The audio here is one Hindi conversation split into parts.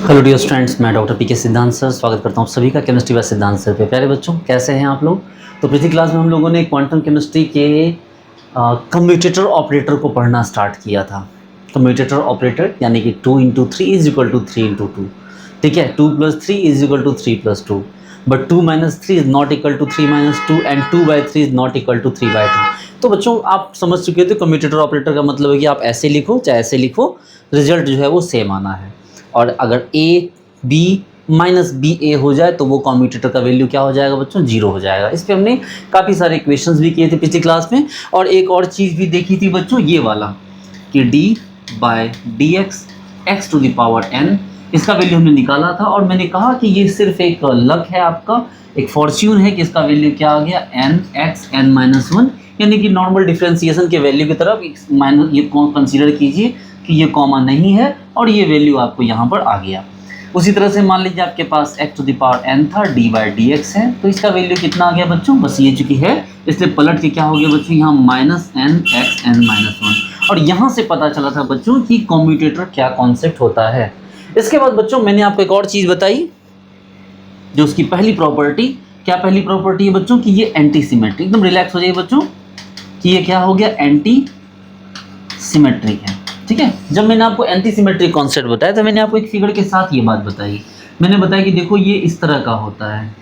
हेलो डियर स्टूडेंट्स, मैं डॉक्टर पी.के. सिद्धांत सर स्वागत करता हूँ सभी का केमिस्ट्री व सिद्धांत सर पे। प्यारे बच्चों, कैसे हैं आप लोग। तो पिछली क्लास में हम लोगों ने क्वांटम केमिस्ट्री के कम्यूटेटर ऑपरेटर को पढ़ना स्टार्ट किया था। कम्यूटेटर ऑपरेटर यानी कि 2 into 3 is equal to 3 into 2। ठीक है, 2 + 3 is equal to 3 + 2, but 2 - 3 is not equal to 3 - 2 and 2/3 is not equal to 3/2। तो बच्चों आप समझ चुके थे कम्यूटेटर ऑपरेटर का मतलब है कि आप ऐसे लिखो चाहे ऐसे लिखो, रिजल्ट जो है वो सेम आना है। और अगर ए बी माइनस बी ए हो जाए तो वो कम्यूटेटर का वैल्यू क्या हो जाएगा बच्चों, 0 हो जाएगा। इस पे हमने काफ़ी सारे इक्वेशंस भी किए थे पिछली क्लास में। और एक और चीज़ भी देखी थी बच्चों, ये वाला कि d/dx x⁴n, इसका वैल्यू हमने निकाला था। और मैंने कहा कि ये सिर्फ एक लक है, आपका एक फॉर्च्यून है कि इसका वैल्यू क्या आ गया, n(x(n-1), यानी कि नॉर्मल डिफरेंशिएशन के वैल्यू की तरफ माइनस ये कंसीडर कीजिए कि ये कॉमा नहीं है और ये वैल्यू आपको यहाँ पर आ गया। उसी तरह से मान लीजिए आपके पास x⁴n था, d/dx है, तो इसका वैल्यू कितना आ गया बच्चों, बस ये चुकी है, इसलिए पलट के क्या हो गया बच्चों, यहाँ -n(x(n-1). और यहाँ से पता चला था बच्चों कि कम्यूटेटर क्या कॉन्सेप्ट होता है। इसके बाद बच्चों मैंने आपको एक और चीज़ बताई, जो उसकी पहली प्रॉपर्टी, क्या पहली प्रॉपर्टी है बच्चों, कि ये एंटी सिमेट्रिक। एकदम रिलैक्स हो जाइए बच्चों कि ये क्या हो गया, एंटी सिमेट्रिक है। ठीक है, जब मैंने आपको एंटी सिमेट्रिक कॉन्सेप्ट बताया तो मैंने आपको एक फिगर के साथ ये बात बताई। मैंने बताया कि देखो ये इस तरह का होता है,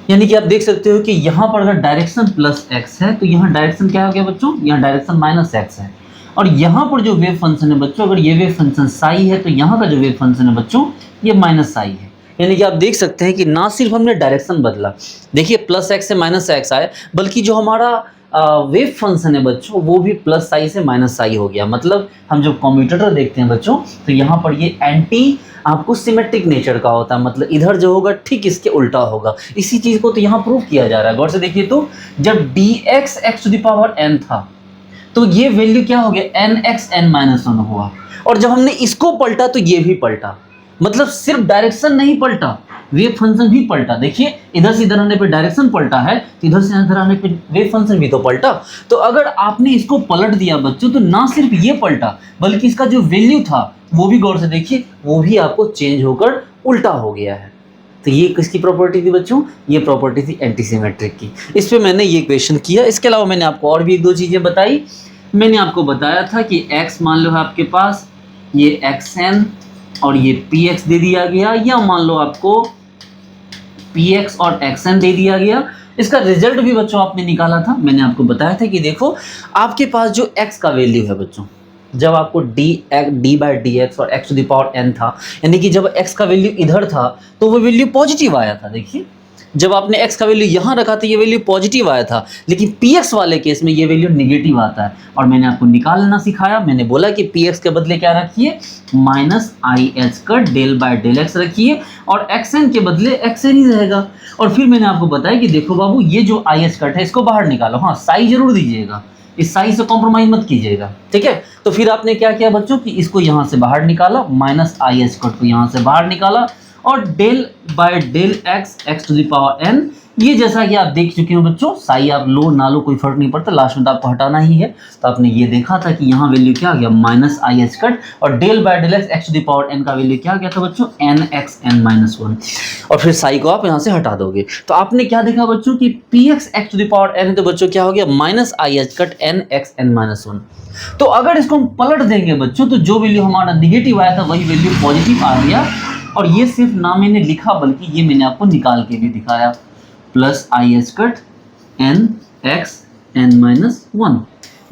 यानी कि आप देख सकते हो कि यहाँ पर अगर डायरेक्शन +x है तो यहाँ डायरेक्शन क्या हो गया बच्चों, यहाँ डायरेक्शन -x है। और यहाँ पर जो वेव फंक्शन है बच्चों, अगर ये वेव फंक्शन साई है तो यहाँ का जो वेव फंक्शन है बच्चों ये -साई है। यानी कि आप देख सकते हैं कि ना सिर्फ हमने डायरेक्शन बदला, देखिए +x से -x आए, बल्कि जो हमारा वेव फंक्शन है बच्चों वो भी +साई से -साई हो गया। मतलब हम जब कम्यूटेटर देखते हैं बच्चों तो यहाँ पर ये एंटी आपको सिमेट्रिक नेचर का होता है, मतलब इधर जो होगा ठीक इसके उल्टा होगा। इसी चीज़ को तो यहाँ प्रूव किया जा रहा है। गौर से देखिए तो जब dx x⁴n था तो ये वैल्यू क्या हो गया, n(x(n-1) हुआ। और जब हमने इसको पलटा तो ये भी पलटा, मतलब सिर्फ डायरेक्शन नहीं पलटा, वेव फंक्शन भी पलटा। देखिए इधर से इधर आने पे डायरेक्शन पलटा है, तो इधर से इधर आने पे वेव फंक्शन भी तो पलटा। तो अगर आपने इसको पलट दिया बच्चों तो ना सिर्फ ये पलटा बल्कि इसका जो वैल्यू था वो भी, गौर से देखिए, वो भी आपको चेंज होकर उल्टा हो गया है। तो ये किसकी प्रॉपर्टी थी बच्चों, ये प्रॉपर्टी थी एंटीसिमेट्रिक की। इस पे मैंने ये क्वेश्चन किया। इसके अलावा मैंने आपको और भी एक दो चीज़ें बताई। मैंने आपको बताया था कि x मान लो है आपके पास ये xn और ये px दे दिया गया, या मान लो आपको px और xn दे दिया गया। इसका रिजल्ट भी बच्चों आपने निकाला था। मैंने आपको बताया था कि देखो आपके पास जो x का वैल्यू है बच्चों, जब आपको d/dx और x⁴n था, यानी कि जब x का वैल्यू इधर था तो वो वैल्यू पॉजिटिव आया था। देखिए जब आपने x का वैल्यू यहाँ रखा तो ये वैल्यू पॉजिटिव आया था, लेकिन px वाले केस में ये वैल्यू नेगेटिव आता है। और मैंने आपको निकालना सिखाया। मैंने बोला कि px के बदले क्या रखिए, -i(h) del/del(x) रखिए, और xn के बदले xn ही रहेगा। और फिर मैंने आपको बताया कि देखो बाबू ये जो i(h) है इसको बाहर निकालो, हाँ साई जरूर दीजिएगा, इस साई से कॉम्प्रोमाइज मत कीजिएगा। ठीक है, तो फिर आपने क्या किया बच्चों कि इसको यहाँ से बाहर निकाला, -i(h) को यहाँ से बाहर निकाला, और del/del(x) x⁴n, ये जैसा कि आप देख चुके हो बच्चों, साई आप लो ना लो कोई फर्क नहीं पड़ता, लास्ट में तो आपको हटाना ही है। तो आपने ये देखा था कि यहाँ वैल्यू क्या आ गया, -i(h), और del/del(x) x⁴n का वैल्यू क्या आ गया था बच्चों, n(x(n-1). और फिर साई को आप यहाँ से हटा दोगे तो आपने क्या देखा बच्चों कि px x⁴n, तो बच्चों क्या हो गया, -i(h) n(x(n-1). तो अगर इसको हम पलट देंगे बच्चों तो जो वैल्यू हमारा निगेटिव आया था वही वैल्यू पॉजिटिव आ गया। और ये सिर्फ ना मैंने लिखा बल्कि ये मैंने आपको निकाल के भी दिखाया, +i(h) n(x(n-1),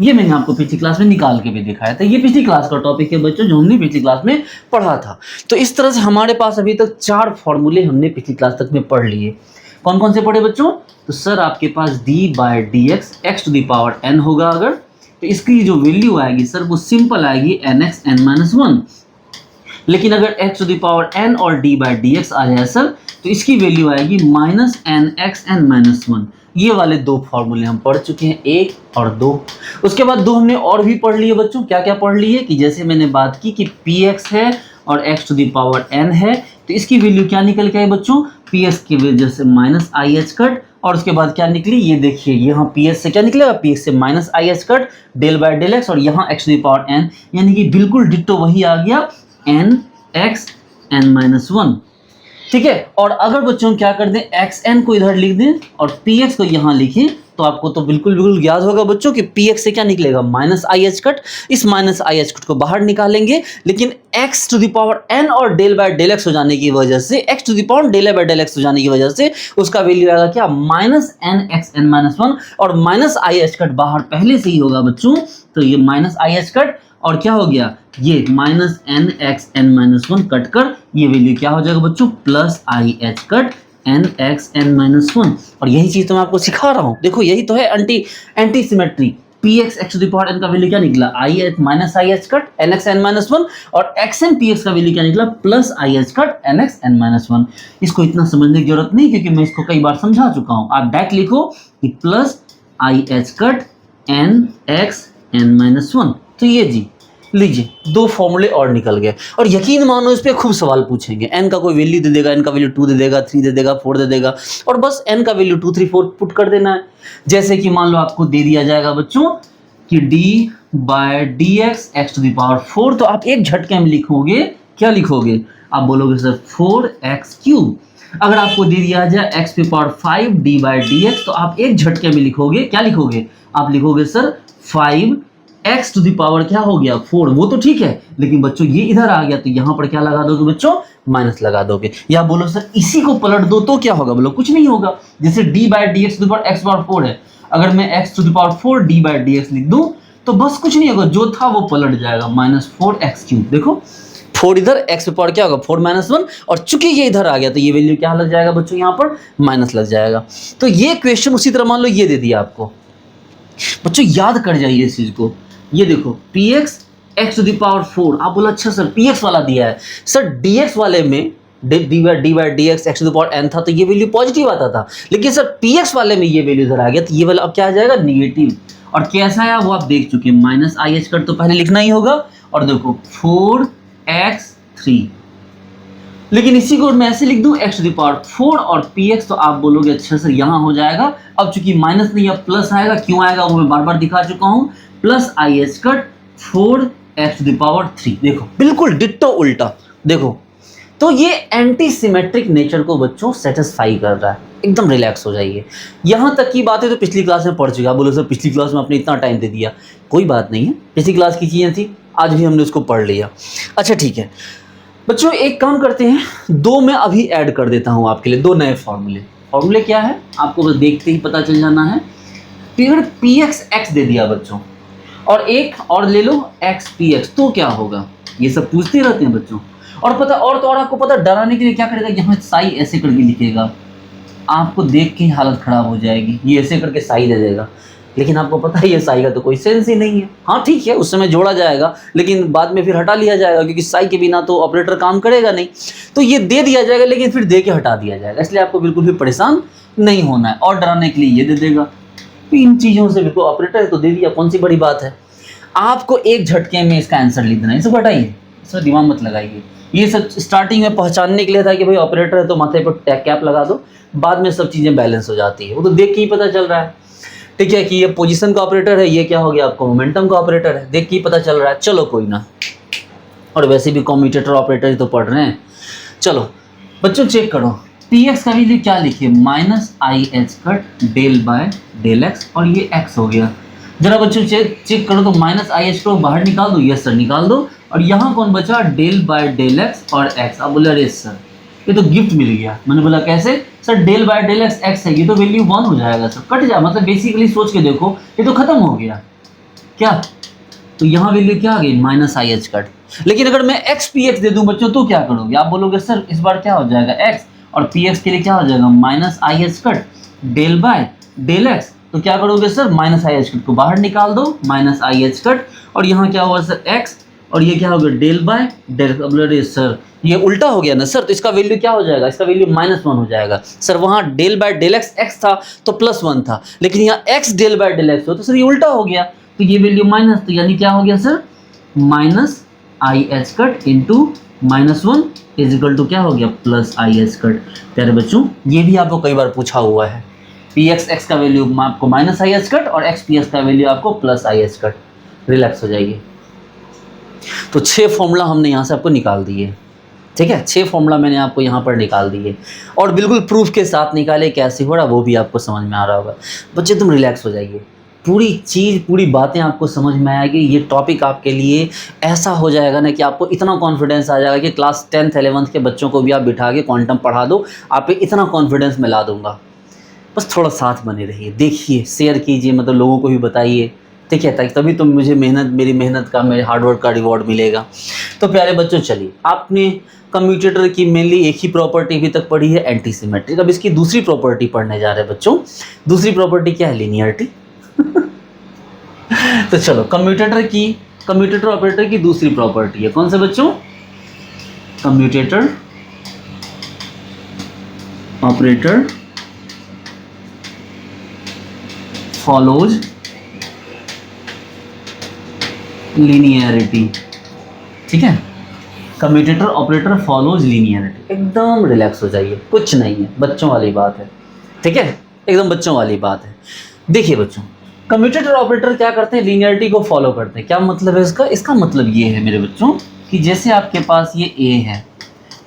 ये मैंने आपको पिछली क्लास में निकाल के भी दिखाया था। ये पिछली क्लास का टॉपिक है बच्चों, जो हमने पिछली क्लास में पढ़ा था। तो इस तरह से हमारे पास अभी तक 4 फॉर्मूले हमने पिछली क्लास तक में पढ़ लिए। कौन कौन से पढ़े बच्चों, तो सर आपके पास d/dx x⁴n होगा अगर, तो इसकी जो वैल्यू आएगी सर वो सिंपल आएगी n(x(n-1). लेकिन अगर x⁴n और d/dx आ जाए सर तो इसकी वैल्यू आएगी -n(x(n-1). ये वाले 2 फॉर्मूले हम पढ़ चुके हैं, 1 और 2। उसके बाद 2 हमने और भी पढ़ लिए बच्चों। क्या क्या पढ़ लिए कि जैसे मैंने बात की कि px है और x⁴n है, तो इसकी वैल्यू क्या निकल के आई बच्चों, px की वजह से -i(h), और उसके बाद क्या निकली, ये देखिए यहाँ px से क्या निकलेगा, px से -i(h) del/del(x), और यहाँ x⁴n, यानी कि बिल्कुल डिट्टो वही आ गया, n x n minus one, ठीक है। और अगर बच्चों क्या कर दें, एक्स एन को इधर लिख दें और पी एक्स को यहाँ लिखें, तो आपको तो बिल्कुल याद होगा बच्चों कि पी एक्स से क्या निकलेगा, माइनस आई एच कट। इस माइनस आई एच कट को बाहर निकालेंगे, लेकिन x to the power n और डेल बाय डेल एक्स हो जाने की वजह से, x to the power del by del x हो जाने की वजह से उसका वैल्यू आएगा क्या, minus n x n minus one. और माइनस आई एच कट बाहर पहले से ही होगा बच्चों, तो ये माइनस आई एच कट और क्या हो गया, ये minus n x n minus one cut कर ये वैल्यू क्या हो जाएगा बच्चों, plus i h cut n x n minus one. और यही चीज तो मैं आपको सिखा रहा हूं, देखो यही तो है anti symmetry. P x x to the power n का वैल्यू क्या निकला, i h minus i h cut n x n minus one, और एक्स एन पी एक्स का वैल्यू क्या निकला, plus i h cut n x n minus one. इसको इतना समझने की जरूरत नहीं, क्योंकि मैं इसको कई बार समझा चुका हूं। आप डायरेक्ट लिखो कि plus i h cut n x n minus one. तो ये जी लीजिए दो फॉर्मूले और निकल गए। और यकीन मानो इस पे खूब सवाल पूछेंगे, n का कोई वैल्यू दे देगा, n का वैल्यू 2 दे देगा, 3 दे देगा, 4 दे देगा, और बस n का वैल्यू 2 3 4 पुट कर देना है। जैसे कि मान लो आपको दे दिया जाएगा बच्चों कि d by d x x to the power 4, तो आप एक झटके में लिखोगे, क्या लिखोगे, आप बोलोगे सर 4x क्यूब। अगर आपको दे दिया जाए x पे power 5 d by d x, तो आप एक झटके में लिखोगे, क्या लिखोगे, आप लिखोगे sir 5 x to the power क्या हो गया 4। वो तो ठीक है, लेकिन बच्चों ये इधर आ गया, तो यहाँ पर क्या लगा दोगे बच्चों, माइनस लगा दोगे। या बोलो सर इसी को पलट दो तो क्या होगा, बोलो कुछ नहीं होगा। जैसे d by d x to the power x power 4 है, अगर मैं x to the power 4 d by d x लिख दूं, तो बस कुछ नहीं होगा, जो था वो पलट जाएगा, माइनस 4x क्यूब। देखो 4 इधर, x पे पावर क्या होगा 4 माइनस 1, और चूंकि ये इधर आ गया तो ये वैल्यू क्या लग जाएगा बच्चों, यहाँ पर माइनस लग जाएगा। तो ये क्वेश्चन उसी तरह मान लो ये दे दिया आपको, बच्चों याद कर जाइए इस चीज को। ये देखो p x x to the power 4, आप बोला अच्छा सर पी एक्स वाला दिया है, सर डी एक्स वाले में d by d x x to the power n था, तो ये वैल्यू पॉजिटिव आता था, लेकिन सर पी एक्स वाले में ये वैल्यू इधर आ गया, तो ये वाला अब क्या आ जाएगा, निगेटिव। और कैसा है वो आप देख चुके हैं, माइनस आई एच कट तो पहले लिखना ही होगा, और देखो 4x3, लेकिन इसी को मैं ऐसे लिख दूं x टू द पावर 4 और px, तो आप बोलोगे अच्छा सर यहाँ हो जाएगा। अब चूंकि माइनस नहीं अब प्लस आएगा, क्यों आएगा वो मैं बार बार दिखा चुका हूँ, plus i h cut 4x to the power 3। देखो बिल्कुल डिट्टो उल्टा, देखो तो ये एंटी सिमेट्रिक नेचर को बच्चों सेटिस्फाई कर रहा है। एकदम रिलैक्स हो जाइए। यहाँ तक की बातें तो पिछली क्लास में पढ़ चुके, आप बोलो सर पिछली क्लास में आपने इतना टाइम दे दिया, कोई बात नहीं है, पिछली क्लास की चीज़ें थी, आज भी हमने उसको पढ़ लिया। अच्छा ठीक है बच्चों, एक काम करते हैं, दो मैं अभी ऐड कर देता हूँ आपके लिए, दो नए फॉर्मूले क्या है आपको बस देखते ही पता चल जाना है। फिर पी एक्स एक्स दे दिया बच्चों, और एक और ले लो एक्स पी एक्स, तो क्या होगा, ये सब पूछते रहते हैं बच्चों। और पता और आपको पता डराने के लिए क्या करेगा, यहाँ साई ऐसे करके लिखेगा, आपको देख के ही हालत खराब हो जाएगी, ये ऐसे करके साई दे देगा, लेकिन आपको पता है ये साई का तो कोई सेंस ही नहीं है। हाँ ठीक है उस समय जोड़ा जाएगा, लेकिन बाद में फिर हटा लिया जाएगा, क्योंकि साई के बिना तो ऑपरेटर काम करेगा नहीं। तो ये दे दिया जाएगा, लेकिन फिर दे के हटा दिया जाएगा, इसलिए आपको बिल्कुल भी परेशान नहीं होना है। और डराने के लिए ये दे देगा, तो इन चीज़ों से बिल्कुल ऑपरेटर है तो दे दिया, कौन सी बड़ी बात है। आपको एक झटके में इसका आंसर लिख देना है, इसको हटाइए, इसमें दिमाग मत लगाइए। ये सब स्टार्टिंग में पहचानने के लिए था कि भाई ऑपरेटर है तो माथे पर कैप लगा दो, बाद में सब चीज़ें बैलेंस हो जाती है, वो तो देख के ही पता चल रहा है। ठीक है कि ये पोजीशन का ऑपरेटर है, ये क्या हो गया आपको मोमेंटम का ऑपरेटर है, देख के ही पता चल रहा है। चलो कोई ना, और वैसे भी कम्यूटेटर ऑपरेटर ही तो पढ़ रहे हैं। चलो बच्चों चेक करो, पी एक्स का वैल्यू क्या लिखिए, minus i h cut del by del x, और ये एक्स हो गया। जरा बच्चों चेक करो तो माइनस आई एच को बाहर निकाल दो, यस सर निकाल दो, और यहाँ कौन बचा, डेल बाय डेल एक्स और एक्स। अब बोले अरे सर ये तो गिफ्ट मिल गया। मैंने बोला कैसे sir, del by del x x है, ये तो वैल्यू 1 हो जाएगा सर, कट जा, मतलब बेसिकली सोच के देखो ये तो खत्म हो गया क्या, तो यहाँ वैल्यू क्या आ गई, माइनस आई एच कट। लेकिन अगर मैं एक्स पी एक्स दे दूं बच्चों तो क्या करोगे, आप बोलोगे सर इस बार क्या हो जाएगा एक्स, और पी एक्स के लिए क्या हो जाएगा minus i h cut del by del x, तो क्या करोगे sir minus i h cut को बाहर निकाल दो, माइनस आई एच कट, और यहाँ क्या हुआ सर एक्स, और ये क्या होगा डेल बाय डेल। अब सर ये उल्टा हो गया ना सर, तो इसका वैल्यू क्या हो जाएगा, इसका वैल्यू -1 हो जाएगा सर। वहाँ del by del x x था तो +1 था, लेकिन यहाँ x del by del x हो तो सर ये उल्टा हो गया, तो ये वैल्यू माइनस, तो यानी क्या हो गया sir minus i h cut into -1 is equal to क्या हो गया प्लस आई एच कट। प्यारे बच्चों ये भी आपको कई बार पूछा हुआ है, पी एक्स एक्स का वैल्यू आपको माइनस आई एच कट और एक्स पी एक्स का वैल्यू आपको plus i h cut. Relax हो जाइए। तो 6 फॉर्मूला हमने यहाँ से आपको निकाल दिए। ठीक है, 6 फॉर्मूला मैंने आपको यहाँ पर निकाल दिए और बिल्कुल प्रूफ के साथ निकाले, कैसे हो रहा वो भी आपको समझ में आ रहा होगा। बच्चे तुम रिलैक्स हो जाइए, पूरी चीज़ पूरी बातें आपको समझ में आएगी। ये टॉपिक आपके लिए ऐसा हो जाएगा ना कि आपको इतना कॉन्फिडेंस आ जाएगा कि क्लास 10th 11th के बच्चों को भी आप बिठा के क्वांटम पढ़ा दो, आप पे इतना कॉन्फिडेंस मैं ला दूंगा। बस थोड़ा साथ बने रहिए, देखिए, शेयर कीजिए, मतलब लोगों को भी बताइए, ठीक है, ताकि तभी तो मुझे मेरी मेहनत का, मेरे हार्डवर्क का रिवॉर्ड मिलेगा। तो प्यारे बच्चों, चलिए, आपने कम्यूटेटर की मेनली एक ही प्रॉपर्टी अभी तक पढ़ी है, एंटी सिमेट्रिक। अब इसकी दूसरी प्रॉपर्टी पढ़ने जा रहे हैं बच्चों। दूसरी प्रॉपर्टी क्या है? लीनियरिटी। तो चलो, कम्यूटेटर ऑपरेटर की दूसरी प्रॉपर्टी है, कौन सा बच्चों? Commutator operator follows linearity. ठीक है, कम्यूटेटर ऑपरेटर फॉलोज लीनियरिटी। एकदम रिलैक्स हो जाइए, कुछ नहीं है, बच्चों वाली बात है, ठीक है, एकदम बच्चों वाली बात है। देखिए बच्चों, कम्यूटेटर ऑपरेटर क्या करते हैं? लीनियरिटी को फॉलो करते हैं। क्या मतलब है इसका? इसका मतलब ये है मेरे बच्चों कि जैसे आपके पास ये ए है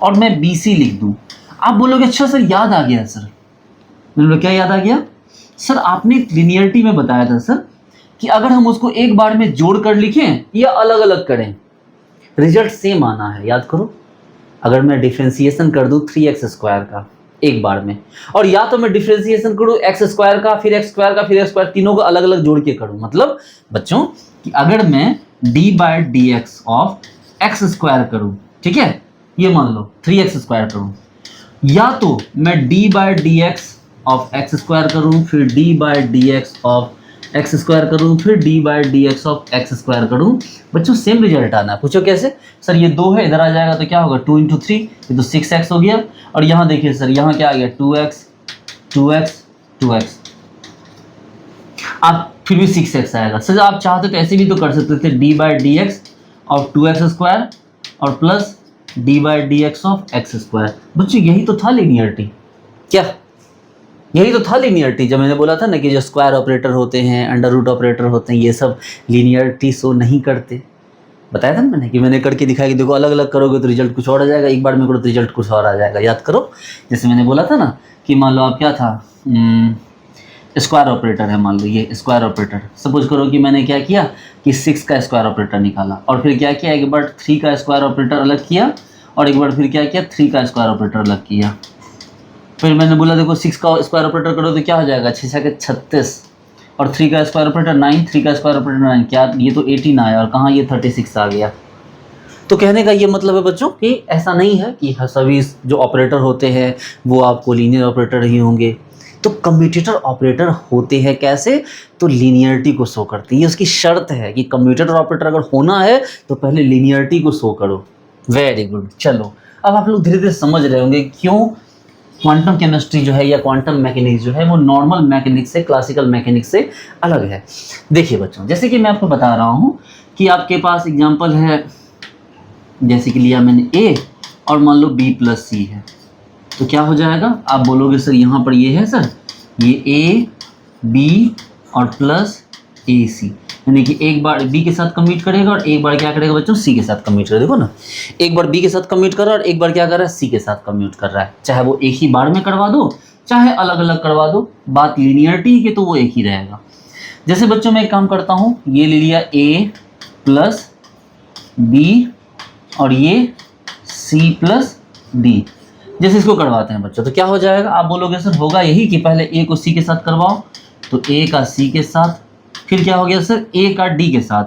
और मैं BC लिख दूं, आप बोलोगे अच्छा सर याद आ गया सर। मतलब क्या याद आ गया सर? आपने लीनियरिटी में बताया था सर कि अगर हम उसको एक बार में जोड़ कर लिखें या अलग अलग करें, रिजल्ट सेम आना है। याद करो, अगर मैं डिफरेंशिएशन कर दूं 3x² का एक बार में, और या तो मैं डिफरेंशिएशन करूं x² का, फिर x² का, फिर x², तीनों को अलग अलग जोड़ के करूं, मतलब बच्चों कि अगर मैं d/dx ऑफ x² करूं, ठीक है, ये मान लो 3x² करूं, या तो मैं d/dx ऑफ x² करूं, फिर d/dx ऑफ x² करूं, फिर d/dx ऑफ x² करूं, बच्चों सेम रिजल्ट आना है। पूछो कैसे? सर ये 2 है, इधर आ जाएगा तो क्या होगा? 2 × 3, ये तो 6x हो गया। और यहाँ देखिए सर, यहाँ क्या आ गया? 2x 2x 2x, आप फिर भी 6x आएगा। सर आप चाहते तो ऐसे भी तो कर सकते थे, d/dx ऑफ 2x² और प्लस d/dx ऑफ x²। बच्चों यही तो था लीनियरिटी। क्या यही तो था लीनियरिटी? जब मैंने बोला था ना कि जो स्क्वायर ऑपरेटर होते हैं, अंडर रूट ऑपरेटर होते हैं, ये सब लीनियरिटी शो नहीं करते। बताया था ना मैंने कि मैंने करके दिखाया कि देखो अलग अलग करोगे तो रिजल्ट कुछ और आ जाएगा, एक बार में करो तो रिजल्ट कुछ और आ जाएगा। याद करो, जैसे मैंने बोला था ना कि मान लो आप क्या था, स्क्वायर ऑपरेटर है, मान लो ये स्क्वायर ऑपरेटर। सपोज करो कि मैंने क्या किया कि 6 का स्क्वायर ऑपरेटर निकाला, और फिर क्या किया, एक बार 3 का स्क्वायर ऑपरेटर अलग किया, और एक बार फिर क्या किया, 3 का स्क्वायर ऑपरेटर अलग किया। फिर मैंने बोला देखो 6 का स्क्वायर ऑपरेटर करो तो क्या हो जाएगा, 6 के 36, और 3 का स्क्वायर ऑपरेटर 9, 3 का स्क्वायर ऑपरेटर 9, क्या ये तो 18 आया, और कहाँ ये 36 आ गया। तो कहने का ये मतलब है बच्चों कि ऐसा नहीं है कि सभी जो ऑपरेटर होते हैं वो आपको लीनियर ऑपरेटर ही होंगे। तो कम्यूटेटर ऑपरेटर होते हैं कैसे? तो लीनियरिटी को शो करते हैं। ये उसकी शर्त है कि कम्यूटेटर ऑपरेटर अगर होना है तो पहले लीनियरिटी को शो करो। Very good. चलो, अब आप लोग धीरे धीरे समझ रहे होंगे क्यों क्वांटम केमिस्ट्री जो है या क्वांटम मैकेनिक्स जो है वो नॉर्मल मैकेनिक्स से, क्लासिकल मैकेनिक्स से अलग है। देखिए बच्चों, जैसे कि मैं आपको बता रहा हूँ कि आपके पास एग्जांपल है, जैसे कि लिया मैंने A और मान लो B + C है, तो क्या हो जाएगा? आप बोलोगे सर यहाँ पर ये है सर, ये A B और प्लस AC, यानी कि एक बार B के साथ कम्यूट करेगा और एक बार क्या करेगा बच्चों, C के साथ कम्यूट करेगा। देखो ना, एक बार B के साथ कम्यूट कर रहा है और एक बार क्या कर रहा है, C के साथ कम्यूट कर रहा है। चाहे वो एक ही बार में करवा दो, चाहे अलग अलग करवा दो, बात लीनियरिटी की तो वो एक ही रहेगा। जैसे बच्चों मैं एक काम करता हूँ, ये ले लिया A + B और ये C + D, जैसे इसको करवाते हैं बच्चों तो क्या हो जाएगा? आप बोलोगे सर होगा यही कि पहले A को C के साथ करवाओ, तो A का C के साथ, फिर क्या हो गया सर, A का D के साथ,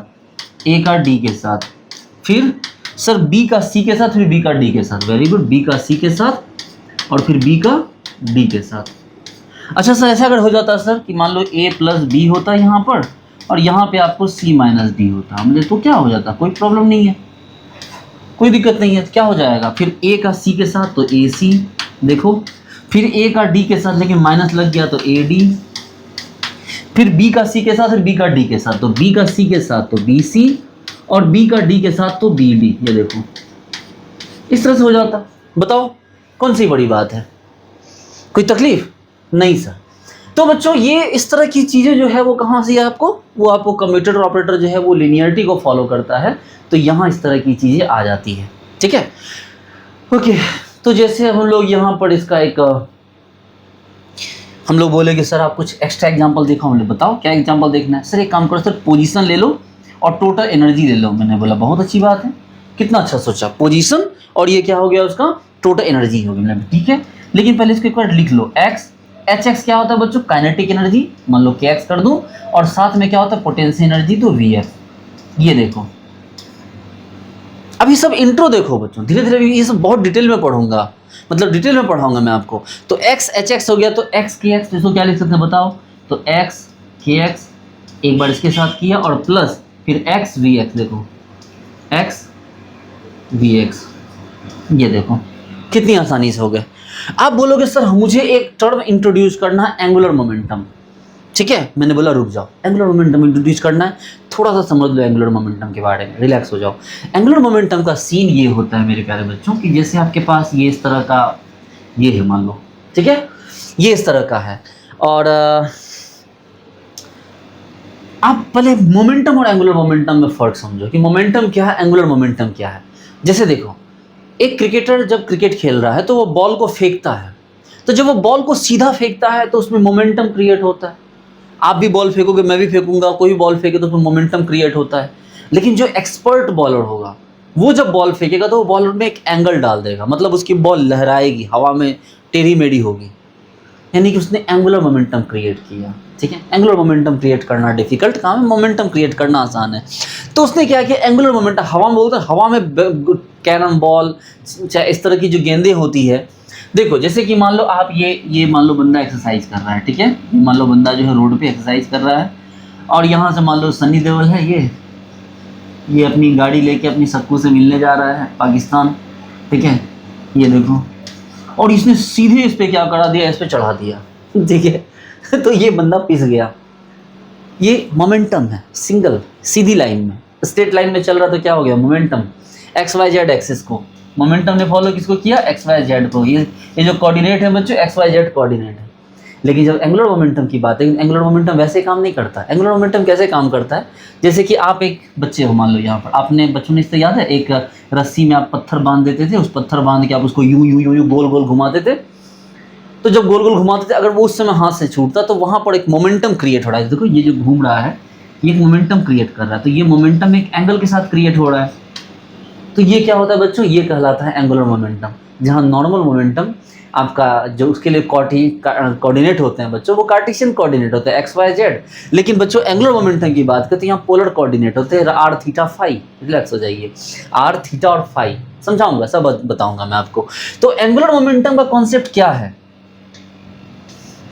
A का D के साथ, फिर सर B का C के साथ, फिर B का D के साथ। वेरी गुड, B का C के साथ और फिर B का D के साथ। अच्छा सर, ऐसा अगर हो जाता सर कि मान लो A + B होता यहाँ पर और यहाँ पे आपको C - D होता, मतलब तो क्या हो जाता? कोई प्रॉब्लम नहीं है, कोई दिक्कत नहीं है। क्या हो जाएगा फिर A का C के साथ तो AC, देखो, फिर A का D के साथ लेकिन माइनस लग गया तो AD, फिर B का C के साथ, फिर B का D के साथ, तो B का C के साथ तो BC और B का D के साथ तो BD। ये देखो इस तरह से हो जाता। बताओ कौन सी बड़ी बात है? कोई तकलीफ नहीं सर। तो बच्चों ये इस तरह की चीज़ें जो है वो कहाँ से आपको, वो आपको कम्यूटेटर ऑपरेटर जो है वो लीनियरिटी को फॉलो करता है, तो यहाँ इस तरह की चीज़ें आ जाती है। ठीक है, ओके तो जैसे अब हम लोग यहाँ पर इसका एक हम लोग बोले कि सर आप कुछ एक्स्ट्रा एग्जांपल देखो, हमने बताओ क्या एग्जांपल देखना है। सर एक काम करो सर, पोजीशन ले लो और टोटल एनर्जी ले लो। मैंने बोला बहुत अच्छी बात है, कितना अच्छा सोचा, पोजीशन और ये क्या हो गया उसका टोटल एनर्जी हो गई। मैंने ठीक है, लेकिन पहले इसको एक बार लिख लो। एक्स एच एक्स क्या होता है बच्चों, काइनेटिक एनर्जी, मान लो के एक्स कर दूं, और साथ में क्या होता है पोटेंशियल एनर्जी, तो वी एफ। ये देखो अभी सब इंट्रो देखो बच्चों, धीरे धीरे ये सब बहुत डिटेल में पढ़ूंगा, मतलब डिटेल में पढ़ाऊंगा मैं आपको। तो एक्स एच एक्स हो गया, तो एक्स के एक्स इसको क्या लिख सकते हैं बताओ, तो एक्स के एक्स एक बार इसके साथ किया और प्लस फिर एक्स वी एक्स, देखो एक्स वी एक्स, ये देखो कितनी आसानी से हो गया। आप बोलोगे सर मुझे एक टर्म इंट्रोड्यूस करना है, एंगुलर मोमेंटम। ठीक है, मैंने बोला रुक जाओ, एंगुलर मोमेंटम इंट्रोड्यूस करना है, थोड़ा सा समझ लो एंगुलर मोमेंटम के बारे में, रिलैक्स हो जाओ। एंगुलर मोमेंटम का सीन ये होता है मेरे प्यारे बच्चों कि जैसे आपके पास ये इस तरह का ये है, मान लो ठीक है, ये इस तरह का है, और आप पहले मोमेंटम और एंगुलर मोमेंटम में फर्क समझो कि मोमेंटम क्या है, एंगुलर मोमेंटम क्या है। जैसे देखो एक क्रिकेटर जब क्रिकेट खेल रहा है तो वो बॉल को फेंकता है, तो जब वो बॉल को सीधा फेंकता है तो उसमें मोमेंटम क्रिएट होता है। आप भी बॉल फेंकोगे, मैं भी फेंकूंगा, कोई भी बॉल फेंके तो उसमें मोमेंटम क्रिएट होता है। लेकिन जो एक्सपर्ट बॉलर होगा वो जब बॉल फेंकेगा तो वो बॉलर में एक एंगल डाल देगा, मतलब उसकी बॉल लहराएगी, हवा में टेढ़ी मेढ़ी होगी, यानी कि उसने एंगुलर मोमेंटम क्रिएट किया। ठीक है, एंगुलर मोमेंटम क्रिएट करना डिफिकल्ट काम है, मोमेंटम क्रिएट करना आसान है। तो उसने क्या किया, एंगुलर मोमेंटम हवा में बोलते हैं, हवा में कैरम बॉल चाहे इस तरह की जो गेंदें होती है, देखो जैसे कि मान लो आप ये मान लो बंदा एक्सरसाइज कर रहा है, ठीक है, मान लो बंदा जो है रोड पे एक्सरसाइज कर रहा है, और यहाँ से मान लो सनी देओल है, ये अपनी गाड़ी लेके अपनी सक्कू से मिलने जा रहा है पाकिस्तान, ठीक है, ये देखो, और इसने सीधे इस पे क्या करा दिया, इस पे चढ़ा दिया, ठीक है तो ये बंदा पिस गया। ये मोमेंटम है, सिंगल सीधी लाइन में, स्ट्रेट लाइन में चल रहा, तो क्या हो गया momentum, x y z axis को मोमेंटम ने फॉलो किसको किया, एक्स वाई जेड को। ये जो कोऑर्डिनेट है बच्चों एक्स वाई जेड कोऑर्डिनेट है। लेकिन जब एंगुलर मोमेंटम की बात है, एंगुलर मोमेंटम वैसे काम नहीं करता। एंगुलर मोमेंटम कैसे काम करता है, जैसे कि आप एक बच्चे हो, मान लो यहाँ पर आपने बच्चों ने इससे याद है, एक रस्सी में आप पत्थर बांध देते थे, उस पत्थर बांध के आप उसको यूं यूं यूं यूं गोल गोल घुमाते थे। तो जब गोल गोल घुमाते थे, अगर वो उस समय हाथ से छूटता तो वहाँ पर एक मोमेंटम क्रिएट हो रहा है। देखो ये जो घूम रहा है ये एक मोमेंटम क्रिएट कर रहा है, तो ये मोमेंटम एक एंगल के साथ क्रिएट हो रहा है। तो ये क्या होता है बच्चों, ये कहलाता है एंगुलर मोमेंटम। जहाँ नॉर्मल मोमेंटम आपका जो उसके लिए कोऑर्डिनेट होते हैं बच्चों, वो कार्टेशियन कोऑर्डिनेट होते हैं एक्स वाई जेड। लेकिन बच्चों एंगुलर मोमेंटम की बात करते हैं, यहाँ पोलर कोऑर्डिनेट होते हैं, आर थीटा फाई। रिलैक्स हो जाइए, आर थीटा और फाई समझाऊंगा, सब बताऊंगा मैं आपको। तो एंगुलर मोमेंटम का कॉन्सेप्ट क्या है,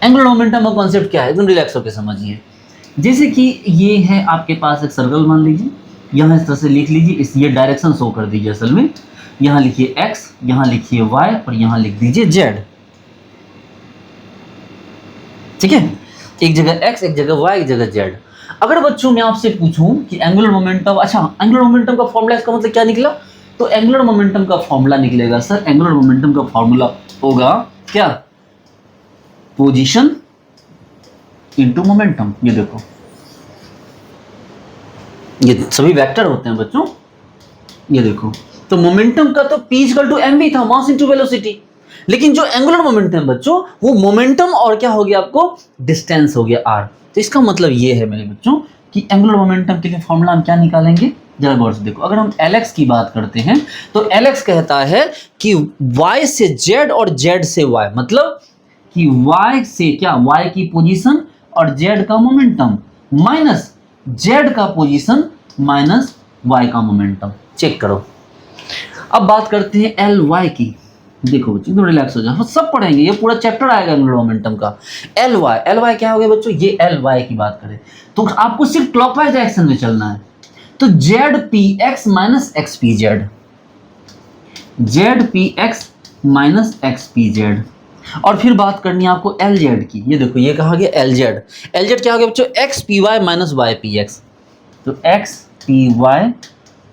एंगुलर मोमेंटम का कॉन्सेप्ट क्या है, एकदम रिलैक्स होकर समझिए। जैसे कि ये है आपके पास एक सर्कल मान लीजिए, यहाँ इस तरह से लिख लीजिए, इस ये डायरेक्शन शो कर दीजिए। असल में यहाँ लिखिए x, यहाँ लिखिए y और यहाँ लिख दीजिए z। ठीक है, एक जगह x, एक जगह y, एक जगह z। अगर बच्चों मैं आपसे पूछूं कि एंगुलर मोमेंटम, अच्छा एंगुलर मोमेंटम का फॉर्मूला, इसका मतलब क्या निकला, तो एंगुलर मोमेंटम का फॉर्मूला निकलेगा सर, एंगुलर मोमेंटम का फॉर्मूला होगा क्या, पोजीशन इनटू मोमेंटम। ये देखो ये सभी वेक्टर होते हैं बच्चों, ये देखो। तो मोमेंटम का तो P इक्वल टू mv था, मास इनटू वेलोसिटी। लेकिन जो एंगुलर मोमेंटम बच्चों, वो मोमेंटम और क्या हो गया आपको, डिस्टेंस हो गया r। तो इसका मतलब ये है मेरे बच्चों कि एंगुलर मोमेंटम के लिए फॉर्मूला हम क्या निकालेंगे, जरा गौर से देखो। अगर हम Lx की बात करते हैं तो Lx कहता है कि y से z और z से y, मतलब कि y से क्या, y की पोजीशन और z का मोमेंटम माइनस z का पोजीशन माइनस y का मोमेंटम। चेक करो। अब बात करते हैं Ly की। देखो बच्चों एकदम रिलैक्स हो जाओ, सब पढ़ेंगे, ये पूरा चैप्टर आएगा एंगुलर मोमेंटम का। Ly क्या हो गया बच्चों, ये Ly की बात करें तो आपको सिर्फ क्लॉकवाइज डायरेक्शन में चलना है। तो zpx minus xpz, zpx minus xpz। और फिर बात करनी है आपको Lz की। ये देखो ये कहा गया Lz क्या हो गया बच्चों, xpy माइनस ypx। तो xpy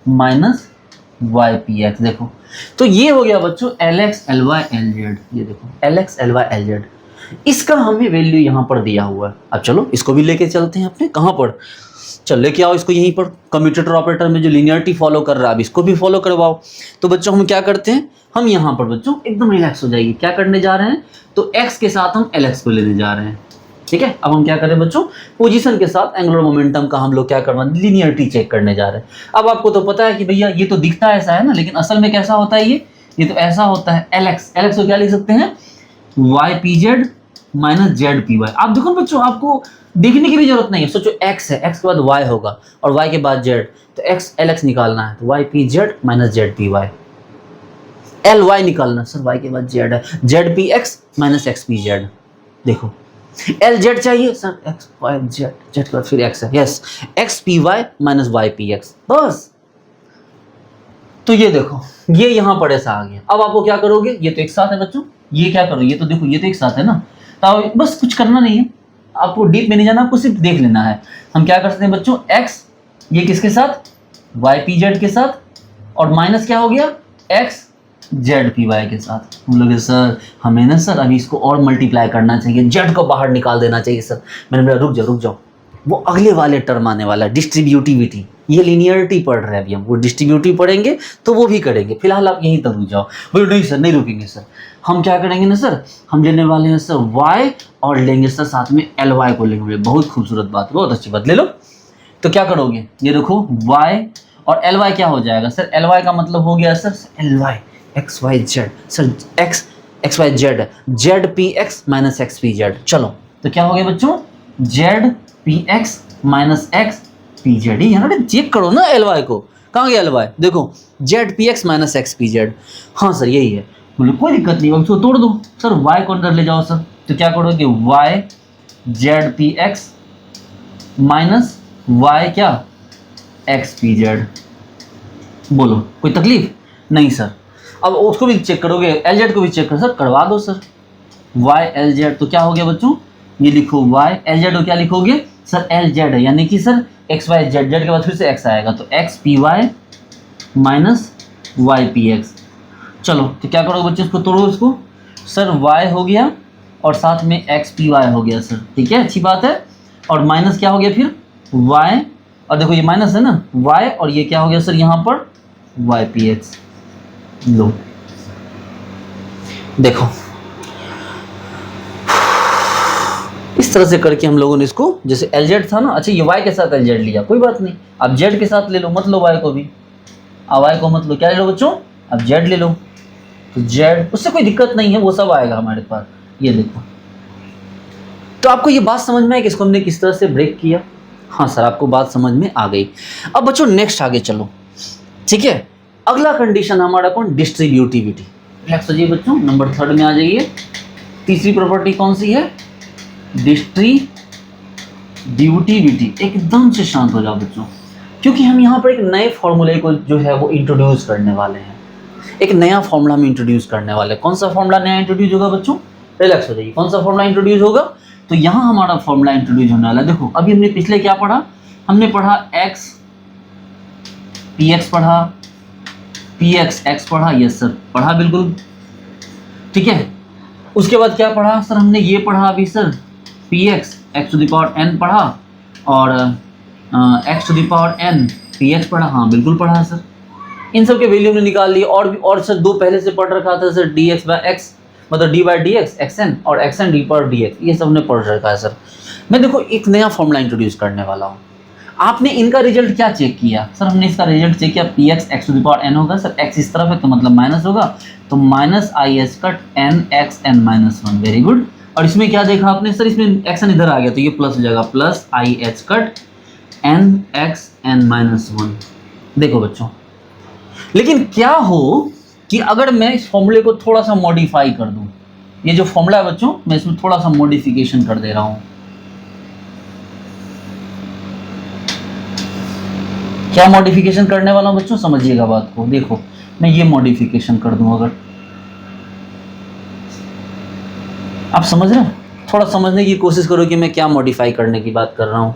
माइनस ypx, देखो तो ये हो गया बच्चों Lx Ly Lz। ये देखो Lx Ly Lz, इसका हमें वैल्यू यहाँ पर दिया हुआ है। अब चलो इसको भी लेके चलते हैं अपने, कहाँ पर, चल लेके आओ इसको यहीं पर, कम्यूटेटर ऑपरेटर में जो लीनियरिटी फॉलो कर रहा है अब इसको भी फॉलो करवाओ। तो बच्चों हम क्या करते हैं, हम यहाँ पर बच्चों एकदम रिलैक्स हो जाइए, क्या करने जा रहे हैं, तो x के साथ हम lx को लेने जा रहे हैं। ठीक है, अब हम क्या करें बच्चों, पोजीशन के साथ एंगुलर मोमेंटम का हम लोग क्या करवा, लीनियरिटी चेक करने जा रहे हैं। अब आपको तो पता है कि भैया ये तो दिखता ऐसा है ना, लेकिन असल में कैसा होता है ये तो ऐसा होता है lx को क्या लिख सकते हैं, ypz माइनस zpy। आप देखो बच्चों, आपको देखने की भी जरूरत नहीं है, सोचो x है, x के बाद y होगा और y के बाद z, तो x lx निकालना है तो ypz माइनस zpy, ly निकालना सर y के बाद z है, zpx माइनस xpz। देखो lz चाहिए सर xyz, z के बाद फिर x है, यस xpy माइनस ypx, बस। तो ये देखो ये यहाँ पर ऐसा आ गया। अब आपको क्या करोगे, ये तो एक साथ है बच्चों, ये क्या करो, ये तो देखो ये तो एक साथ है ना, तो बस कुछ करना नहीं है, आपको डीप में नहीं जाना, आपको सिर्फ देख लेना है। हम क्या कर सकते हैं बच्चों, x ये किसके साथ, ypz के साथ, और माइनस क्या हो गया, x zpy के साथ। हम लोग सर हमें ना सर अभी इसको और मल्टीप्लाई करना चाहिए, z को बाहर निकाल देना चाहिए सर। मैंने बोला रुक जाओ, वो अगले वाले टर्म आने वाला है, डिस्ट्रीब्यूटिविटी, ये लीनियरिटी पढ़ रहे हैं अभी हम, वो डिस्ट्रीब्यूटिव पढ़ेंगे तो वो भी करेंगे, फिलहाल आप यहीं तक रुक जाओ। बोलो नहीं सर नहीं रुकेंगे सर, हम क्या करेंगे ना सर, हम लेने वाले हैं सर y और लेंगे सर साथ में ly को लेंगे। बहुत खूबसूरत बात, बहुत अच्छी बात, ले लो। तो क्या करोगे, ये देखो y और ly क्या हो जाएगा सर, ly का मतलब हो गया sir ly x y z, sir x y z zpx minus xpz। चलो तो क्या हो गया बच्चों, zpx माइनस xpz। यहाँ पे चेक करो ना ly को, कहाँ गया ly, देखो zpx माइनस xpz। हाँ सर यही है, बोले कोई दिक्कत नहीं, उसको तोड़ दो सर, y को अंदर ले जाओ सर, तो क्या करोगे y zpx माइनस y क्या xpz। बोलो कोई तकलीफ नहीं सर। अब उसको भी चेक करोगे, lz को भी चेक करो सर, करवा दो सर, y lz, तो क्या हो गया बच्चों, ये लिखो y lz को क्या लिखोगे सर lz है, यानी कि sir x y z, z के बाद फिर से x आएगा तो xpy माइनस ypx। चलो तो क्या करोगे बच्चे, इसको तोड़ो, इसको सर y हो गया और साथ में xpy हो गया सर, ठीक है अच्छी बात है, और माइनस क्या हो गया फिर y, और देखो ये माइनस है ना y, और ये क्या हो गया सर यहाँ पर ypx। लो देखो इस तरह से करके हम लोगों ने इसको, जैसे lz था ना, अच्छा ये y के साथ lz लिया, कोई बात नहीं, अब z के साथ ले लो, मत लो y को भी, अब y को मत लो, क्या ले लो बच्चों, अब z ले लो, तो z उससे कोई दिक्कत नहीं है, वो सब आएगा हमारे पास। ये देखो, तो आपको ये बात समझ में आई कि इसको हमने किस तरह से ब्रेक किया। हाँ सर आपको बात समझ में आ गई। अब बच्चों नेक्स्ट आगे चलो, ठीक है, अगला कंडीशन हमारा कौन, डिस्ट्रीब्यूटिविटी। रिलैक्स हो जाइए बच्चों, नंबर 3 में आ जाइए। तीसरी प्रॉपर्टी कौन सी है, डिस्ट्रीब्यूटिविटी। एकदम से शांत हो जाओ बच्चों, क्योंकि हम यहाँ पर एक नए फॉर्मूले को जो है वो इंट्रोड्यूस करने वाले हैं, एक नया फॉर्मूला हम इंट्रोड्यूस करने वाले हैं। कौन सा फॉर्मूला नया इंट्रोड्यूस होगा बच्चों, रिलैक्स हो जाइए, कौन सा फॉर्मूला इंट्रोड्यूस होगा, तो यहाँ हमारा फॉर्मूला इंट्रोड्यूस होने वाला है। देखो अभी हमने पिछले क्या पढ़ा, हमने पढ़ा x px पढ़ा, px x पढ़ा, यस सर पढ़ा बिल्कुल, ठीक है। उसके बाद क्या पढ़ा सर, हमने ये पढ़ा अभी sir px x to the power n पढ़ा, और x to the power n px पढ़ा, हाँ बिल्कुल पढ़ा सर। इन सब के वैल्यू हमने निकाल लिए, और सर दो पहले से पढ़ रखा था सर, dx बाय x मतलब d बाई dx xn, और xn d पर dx, ये सब हमने पढ़ रखा है सर। मैं देखो एक नया फॉर्मूला इंट्रोड्यूस करने वाला हूँ। आपने इनका रिजल्ट क्या चेक किया सर, हमने इसका रिजल्ट चेक किया, px x to the power n होगा सर, x इस तरफ है तो मतलब माइनस होगा, तो minus i h cut n x n minus 1, very good. और इसमें क्या देखा आपने सर, इसमें xn इधर आ गया तो ये प्लस हो जाएगा, plus i h cut n x n minus 1। देखो बच्चों, लेकिन क्या हो कि अगर मैं इस फॉर्मूले को थोड़ा सा मॉडिफाई कर दूं, ये जो फॉर्मूला है बच्चों मैं इसमें थोड़ा सा मॉडिफिकेशन कर दे रहा हूं। क्या मॉडिफिकेशन करने वाला हूं बच्चों, समझिएगा बात को। देखो मैं ये मॉडिफिकेशन कर दूं, अगर आप समझ रहे हैं, थोड़ा समझने की कोशिश करो कि मैं क्या मॉडिफाई करने की बात कर रहा हूं।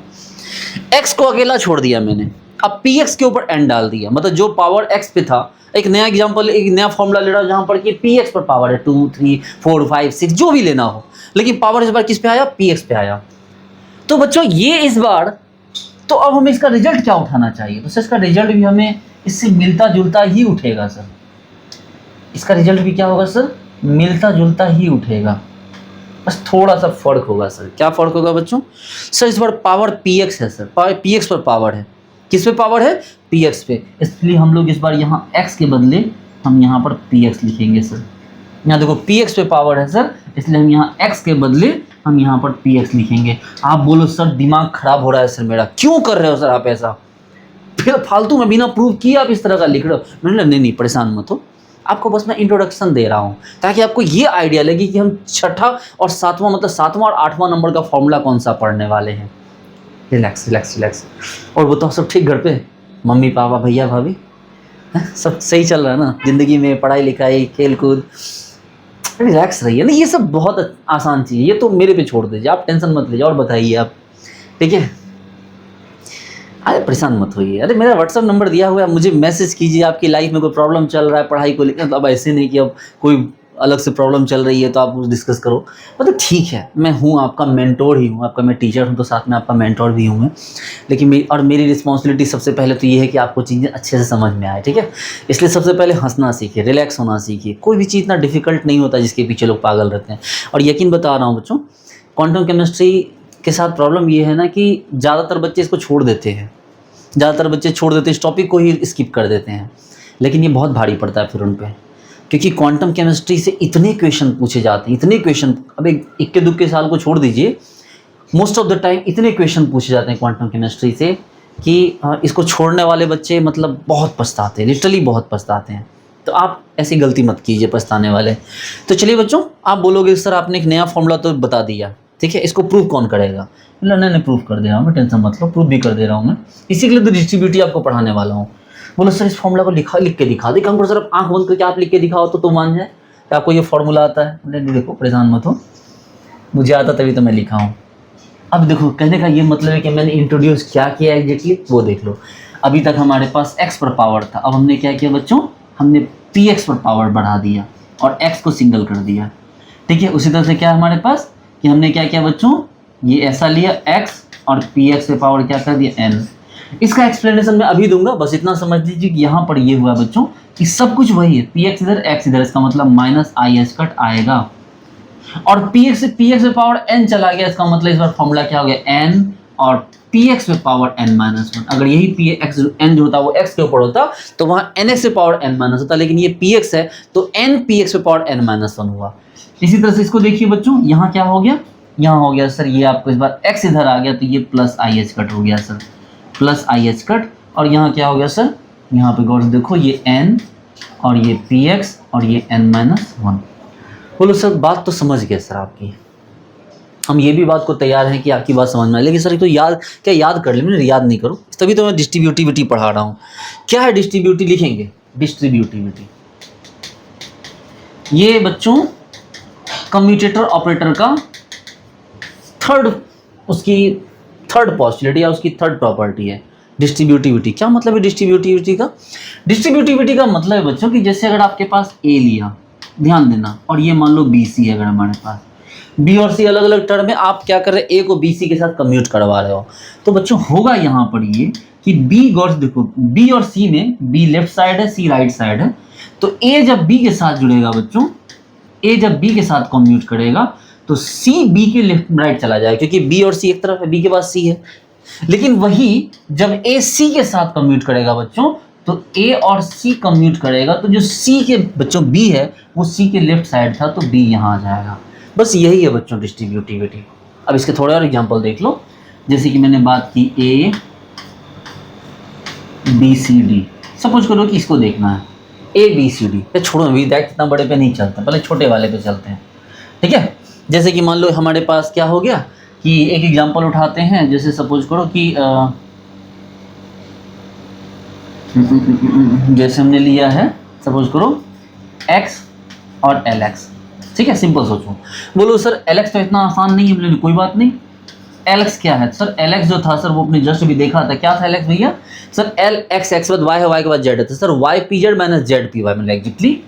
x को अकेला छोड़ दिया मैंने, अब px के ऊपर n डाल दिया, मतलब जो पावर x पे था, एक नया एग्जांपल, एक नया फॉर्मूला ले रहा हूं जहां पर कि px पर पावर है 2 3 4 5 6 जो भी लेना हो, लेकिन पावर इस बार किस पे आया, px पे आया। तो बच्चों ये इस बार तो अब हमें इसका रिजल्ट क्या उठाना चाहिए? तो सर इसका रिजल्ट भी हमें इससे मिलता जुलता ही उठेगा सर। इसका रिजल्ट भी क्या होगा सर? मिलता जुलता ही उठेगा, बस थोड़ा सा फर्क होगा सर। क्या फर्क होगा बच्चों? सर इस बार पावर px है सर, px पर पावर है। किस पे पावर है? px पे। इसलिए हम लोग इस बार यहाँ x के बदले हम यहाँ पर px लिखेंगे सर। यहाँ देखो px पे पावर है सर, इसलिए हम यहाँ x के बदले हम यहाँ पर px लिखेंगे। आप बोलो सर दिमाग खराब हो रहा है सर मेरा, क्यों कर रहे हो सर आप ऐसा? फिर फालतू में बिना प्रूव किए आप इस तरह का लिख रहे हो। मैंने नहीं परेशान मत हो, आपको बस मैं इंट्रोडक्शन दे रहा हूँ ताकि आपको ये आइडिया लगे कि हम छठा और सातवां मतलब सातवां और आठवां नंबर का फॉर्मूला कौन सा पढ़ने वाले हैं। Relax relax relax. और बताओ सब ठीक घर पे? मम्मी पापा भैया भाभी सब सही चल रहा है ना ज़िंदगी में? पढ़ाई लिखाई खेल कूद? रिलैक्स रहिए ना, ये सब बहुत आसान चीज़ है, ये तो मेरे पे छोड़ दीजिए, आप टेंशन मत लीजिए। और बताइए आप, ठीक है? अरे परेशान मत होइए। अरे मेरा व्हाट्सअप नंबर दिया हुआ है, मुझे मैसेज कीजिए। आपकी लाइफ में कोई प्रॉब्लम चल रहा है पढ़ाई को लेकर, अब ऐसे नहीं कि अब कोई अलग से प्रॉब्लम चल रही है तो आप डिस्कस करो। मतलब ठीक है, मैं हूँ आपका मेंटोर ही हूँ, आपका मैं टीचर हूँ तो साथ में आपका मेंटोर भी हूँ मैं। लेकिन मेरी रिस्पॉन्सिबिलिटी सबसे पहले तो ये है कि आपको चीज़ें अच्छे से समझ में आए, ठीक है? इसलिए सबसे पहले हंसना सीखिए, रिलैक्स होना सीखिए। कोई भी चीज़ इतना डिफिकल्ट नहीं होता जिसके पीछे लोग पागल रहते हैं। और यकीन बता रहा हूँ बच्चों, क्वांटम केमिस्ट्री के साथ प्रॉब्लम ये है ना कि ज़्यादातर बच्चे इसको छोड़ देते हैं, इस टॉपिक को ही स्किप कर देते हैं। लेकिन ये बहुत भारी पड़ता है फिर उन पे, क्योंकि क्वांटम केमिस्ट्री से इतने क्वेश्चन पूछे जाते हैं, इतने क्वेश्चन। अब इक्के दुक्के साल को छोड़ दीजिए, मोस्ट ऑफ द टाइम इतने क्वेश्चन पूछे जाते हैं क्वांटम केमिस्ट्री से कि इसको छोड़ने वाले बच्चे मतलब बहुत पछताते हैं, लिटरली बहुत पछताते हैं। तो आप ऐसी गलती मत कीजिए पछताने वाले। तो चलिए बच्चों, आप बोलोगे सर आपने एक नया फॉर्मूला तो बता दिया, ठीक है, इसको प्रूव कौन करेगा? नहीं प्रूव कर दे रहा हूँ मैं, टेंशन मत लो, प्रूव भी कर दे रहा हूँ मैं। इसी के लिए तो डिस्ट्रीब्यूटिव आपको पढ़ाने वाला हूँ। बोलो सर इस फॉर्मूला को लिख के दिखा दे। कंप्यूटर सर आंख बंद करके आप लिख के दिखाओ तो मान जाए कि आपको ये फॉर्मूला आता है। नहीं देखो परेशान मत हो, मुझे आता तभी तो मैं लिखा हूँ। अब देखो कहने का ये मतलब है कि मैंने इंट्रोड्यूस क्या किया एग्जैक्टली वो देख लो। अभी तक हमारे पास x पर पावर था, अब हमने क्या किया बच्चों? हमने px पर पावर बढ़ा दिया और x को सिंगल कर दिया, ठीक है? उसी तरह से क्या हमारे पास कि हमने क्या किया बच्चों? ये ऐसा लिया x और px पे पावर क्या कर दिया? n। इसका एक्सप्लेनेशन मैं अभी दूंगा, बस इतना समझ लीजिए कि यहाँ पर ये हुआ बच्चों कि सब कुछ वही है, px इधर x इधर, इसका मतलब माइनस i कट आएगा। और px पे पावर n चला गया, इसका मतलब इस बार फॉर्मूला क्या हो गया? n और px पे पावर n-1। अगर यही px n जो होता वो x के ऊपर होता तो वहाँ nx पे पावर n- होता, लेकिन ये px है तो n px पे पावर n-1 हुआ। इसी तरह से इसको देखिए बच्चों, यहाँ क्या हो गया? यहाँ हो गया सर ये आपको इस बार x इधर आ गया तो ये प्लस i कट हो गया सर, प्लस i कट। और यहाँ क्या हो गया सर? यहाँ पे गौर से देखो, ये n और ये px और ये n-1। बोलो सर बात तो समझ गए सर आपकी, हम ये भी बात को तैयार हैं कि आपकी बात समझ में आए, लेकिन सर तो याद कर ले, मैंने याद नहीं करो, तभी तो मैं डिस्ट्रीब्यूटिविटी पढ़ा रहा हूँ। क्या है डिस्ट्रीब्यूटिव? लिखेंगे डिस्ट्रीब्यूटिविटी। ये बच्चों कम्यूटेटर ऑपरेटर का थर्ड पॉस्टुलेट या उसकी थर्ड प्रॉपर्टी है डिस्ट्रीब्यूटिविटी। क्या मतलब है डिस्ट्रीब्यूटिविटी का? डिस्ट्रीब्यूटिविटी का मतलब है बच्चों कि जैसे अगर आपके पास ए लिया, ध्यान देना, और ये मान लो बी सी है, अगर हमारे पास बी और सी अलग अलग टर्म है, आप क्या कर रहे हैं? ए को बी सी के साथ कम्यूट करवा रहे हो, तो बच्चों होगा यहाँ पर ये कि बी, गौर से देखो, बी और सी में बी लेफ्ट साइड है, सी राइट साइड है, तो ए जब बी के साथ जुड़ेगा बच्चों, ए जब बी के साथ कम्यूट करेगा तो सी बी के लेफ्ट राइट चला जाएगा, क्योंकि बी और सी एक तरफ है, बी के पास सी है। लेकिन वही जब ए सी के साथ कम्यूट करेगा बच्चों, तो ए और सी कम्यूट करेगा तो जो सी के बच्चों बी है वो सी के लेफ्ट साइड था तो बी यहाँ आ जाएगा। बस यही है बच्चों डिस्ट्रीब्यूटिविटी। अब इसके थोड़े और एग्जांपल देख लो, जैसे कि मैंने बात की A B C D, suppose करो कि इसको देखना है ए बी सी डी, छोड़ो अभी देख इतना बड़े पे नहीं चलते, पहले छोटे वाले पे चलते हैं, ठीक है? जैसे कि मान लो हमारे पास क्या हो गया कि एक एग्जांपल उठाते हैं, जैसे सपोज करो कि जैसे हमने लिया है सपोज करो x और lx, ठीक है? सिंपल सोचो, बोलो सर lx तो इतना आसान नहीं है, बोले कोई बात नहीं। lx क्या है सर? lx जो था सर वो अपने जस्ट भी देखा था, क्या था lx भैया? सर lx x बाद y है, y के बाद z है, तो sir y pz minus z py, मतलब exactly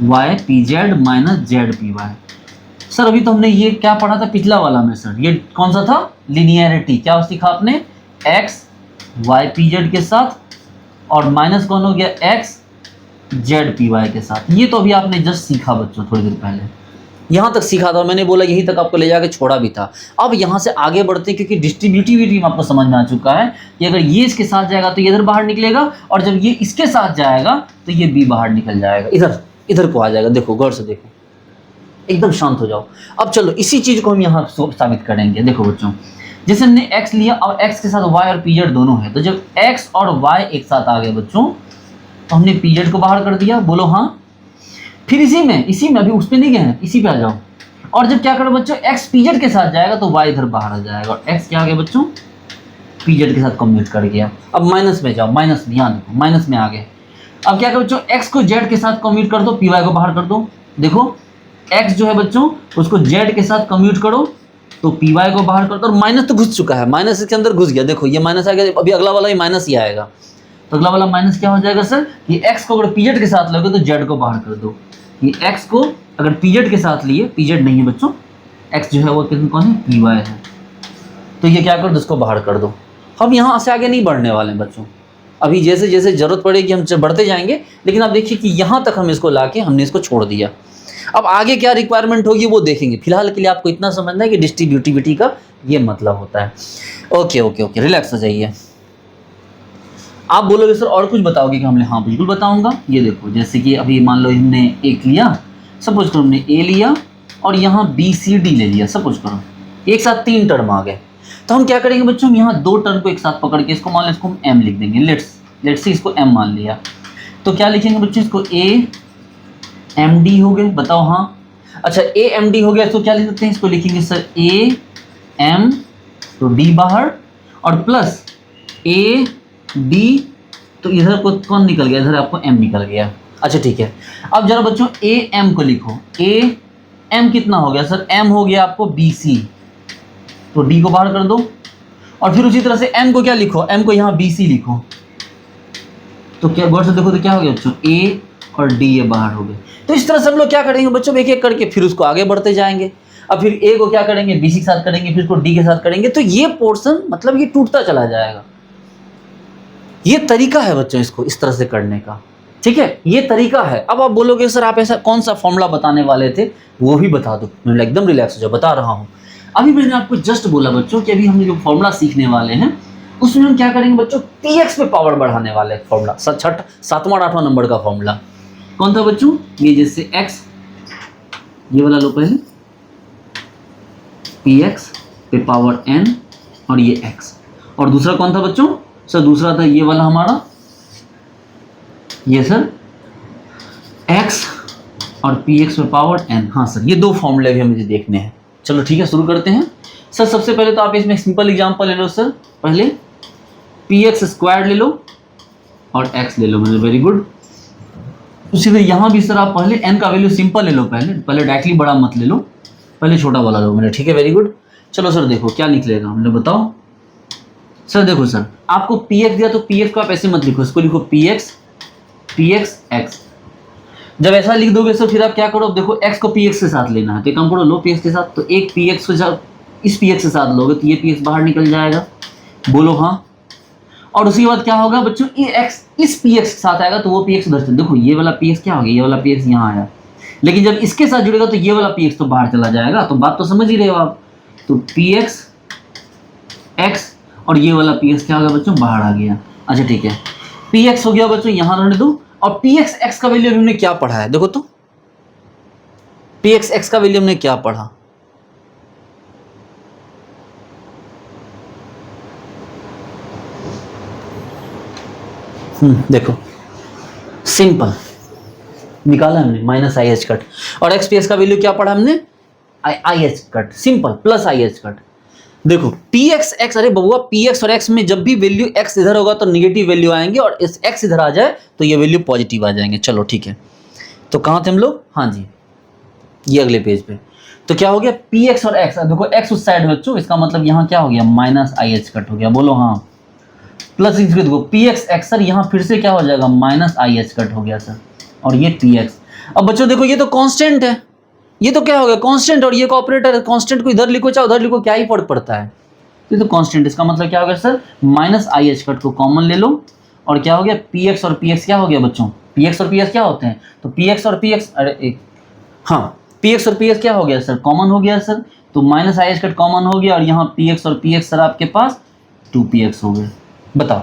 y pz minus z py। Sir अभी तो हमने ये क्या पढ़ा था पिछला वाला में सर, ये कौन सा था? लिनियरिटी। क्या सीखा आपने? x वाई पी जेड के साथ और माइनस कौन हो गया एक्स जेड पी वाई के साथ। ये तो अभी आपने जस्ट सीखा बच्चों, थोड़ी देर पहले यहाँ तक सीखा था, मैंने बोला यही तक आपको ले जाके छोड़ा भी था। अब यहाँ से आगे बढ़ते हैं क्योंकि डिस्ट्रीब्यूटिविटी में आपको समझ में आ चुका है कि अगर ये इसके साथ जाएगा तो ये इधर बाहर निकलेगा, और जब ये इसके साथ जाएगा तो ये बी बाहर निकल जाएगा, इधर इधर को आ जाएगा। देखो गौर से देखो, एकदम शांत हो जाओ। अब चलो इसी चीज को हम यहाँ साबित करेंगे। देखो बच्चों, जैसे हमने x लिया और x के साथ y और pz दोनों है, तो जब x और y एक साथ आ गए बच्चों तो हमने pz को बाहर कर दिया, बोलो हाँ। फिर इसी में अभी उस पे नहीं गए हैं, इसी पे आ जाओ। और जब क्या करो बच्चों, x pz के साथ जाएगा तो y इधर बाहर आ जाएगा, और x क्या आ गया बच्चों, pz के साथ कम्यूट कर गया। अब माइनस में जाओ, माइनस में, यहाँ देखो माइनस में आ गए। अब क्या करो बच्चों, x को z के साथ कम्यूट कर दो, py को बाहर कर दो। देखो x जो है बच्चों उसको z के साथ कम्यूट करो तो py को बाहर कर दो, और माइनस तो घुस चुका है, माइनस इसके अंदर घुस गया। देखो ये माइनस आ गया, अभी अगला वाला ही माइनस ही आएगा। तो अगला वाला माइनस क्या हो जाएगा सर, कि x को अगर pz के साथ लोगे तो z को बाहर कर दो। ये x को अगर pz के साथ लिए, pz नहीं है बच्चों, x जो है वो कितने कौन है, py है, तो ये क्या कर दो, इसको बाहर कर दो। हम यहाँ से आगे नहीं बढ़ने वाले बच्चों, अभी जैसे जैसे जरूरत पड़ेगी हम बढ़ते जाएंगे, लेकिन आप देखिए कि यहाँ तक हम इसको लाके हमने इसको छोड़ दिया। अब आगे क्या रिक्वायरमेंट होगी वो देखेंगे, फिलहाल के लिए आपको इतना समझना है कि डिस्ट्रीब्यूटिविटी का ये मतलब होता है। ओके ओके ओके, रिलैक्स हो जाइए। आप बोलोगे सर और कुछ बताओगे कि हमने, हाँ बिल्कुल बताऊंगा। ये देखो जैसे कि अभी मान लो हमने एक लिया, सपोज करो हमने ए लिया और यहाँ बी सी डी ले लिया, सपोज करो एक साथ 3 टर्म आ गए, तो हम क्या करेंगे बच्चों, हम यहाँ 2 टर्म को एक साथ पकड़ के इसको मान लो इसको हम एम लिख देंगे। लेट्स से इसको एम मान लिया, तो क्या लिखेंगे बच्चों, इसको ए एम डी हो गए, बताओ हाँ। अच्छा ए एम डी हो गया तो क्या लिख सकते हैं, इसको लिखेंगे सर ए एम तो डी बाहर, और प्लस ए डी तो इधर को कौन निकल गया, इधर आपको एम निकल गया। अच्छा ठीक है, अब जरा बच्चों ए एम को लिखो, ए एम कितना हो गया सर, एम हो गया आपको बी सी, तो डी को बाहर कर दो। और फिर उसी तरह से एम को क्या लिखो, एम को यहाँ बी सी लिखो, तो क्या गौर से देखो तो क्या हो गया बच्चों, ए और डी ये बाहर हो गए। तो इस तरह से हम लोग क्या करेंगे बच्चों, एक एक करके फिर उसको आगे बढ़ते जाएंगे। अब फिर ए को क्या करेंगे, बी सी के साथ करेंगे, फिर उसको डी के साथ करेंगे, तो ये पोर्शन मतलब ये टूटता चला जाएगा। ये तरीका है बच्चों इसको इस तरह से करने का, ठीक है, ये तरीका है। अब आप बोलोगे सर आप ऐसा कौन सा फॉर्मूला बताने वाले थे, वो भी बता दो। मैं एकदम रिलैक्स हो जाओ, बता रहा हूँ। अभी मैंने आपको जस्ट बोला बच्चों कि अभी हम जो फॉर्मूला सीखने वाले हैं उसमें हम क्या करेंगे बच्चों, px पे पावर बढ़ाने वाले फॉर्मूला, 7वां 8वां नंबर का फॉर्मूला कौन था बच्चों, ये जैसे x, ये वाला लो पहले, px पे पावर n और ये x, और दूसरा कौन था बच्चों, सर दूसरा था ये वाला हमारा, ये सर x और px पे पावर n। हाँ सर ये 2 फॉर्मूले भी हमें देखने हैं। चलो ठीक है शुरू करते हैं। सर सबसे पहले तो आप इसमें सिंपल एग्जांपल ले लो सर, पहले px स्क्वायर ले लो और x ले लो, मतलब वेरी गुड। उसी तरह यहाँ भी सर आप पहले n का वैल्यू सिंपल ले लो, पहले डायरेक्टली बड़ा मत ले लो, पहले छोटा वाला लो मैंने, ठीक है वेरी गुड। चलो सर देखो क्या निकलेगा, हमने बताओ सर। देखो सर आपको px दिया तो px को आप ऐसे मत लिखो, इसको लिखो px x। जब ऐसा लिख दोगे सर फिर आप क्या करो, देखो x को px के साथ लेना है, तो काम करो लो px के साथ, तो एक px को जब इस px के साथ लोगे तो ये px बाहर निकल जाएगा, बोलो हाँ। और उसके बाद क्या होगा बच्चों, ये x इस px के साथ आएगा तो वो px उधर से, देखो ये वाला px क्या हो गया, ये वाला px यहाँ आया, लेकिन जब इसके साथ जुड़ेगा तो ये वाला px तो बाहर चला जाएगा, तो बात तो समझ ही रहे हो आप। तो px x और ये वाला px क्या होगा बच्चों, बाहर आ गया। अच्छा ठीक है, px हो गया बच्चों, यहाँ रहने दो। और px x का वैल्यू हमने क्या पढ़ा है, देखो तो px x का वैल्यू हमने क्या पढ़ा, देखो सिंपल निकाला हमने, माइनस आई एच कट, और एक्स पी एक्स का वैल्यू क्या पढ़ा हमने, आई h cut, simple plus i h cut. देखो पी एक्स एक्स, अरे बबुआ पी एक्स और एक्स में जब भी वैल्यू एक्स इधर होगा तो निगेटिव वैल्यू आएंगे, और इस एक्स इधर आ जाए तो ये वैल्यू पॉजिटिव आ जाएंगे। चलो ठीक है, तो कहाँ थे हम लोग, हाँ जी ये अगले पेज पे। तो क्या हो गया, पी एक्स और एक्स, देखो एक्स उस साइड है बच्चों, इसका मतलब यहाँ क्या हो गया, माइनस आई एच कट हो गया, बोलो हाँ। प्लस देखो पी एक्स एक्स सर, यहाँ फिर से क्या हो जाएगा, माइनस आई एच कट हो गया सर, और ये पी एक्स। अब बच्चों देखो ये तो कांस्टेंट है, ये तो क्या हो गया कांस्टेंट, और ये को ऑपरेटर है, कांस्टेंट को इधर लिखो चाहे उधर लिखो क्या ही फर्क पड़ता है। ये तो कांस्टेंट, इसका मतलब क्या हो गया sir, minus i h cut को कॉमन ले लो और क्या हो गया, पी एक्स और पी एक्स क्या हो गया बच्चों, पी एक्स और पी एक्स क्या होते हैं, तो पी एक्स और पी एक्स, अरे एक, हाँ पी एक्स और पी एक्स क्या हो गया सर, कॉमन हो गया सर, तो minus i h cut common हो गया और यहाँ पी एक्स और पी एक्स सर आपके पास 2px हो गए। बताओ,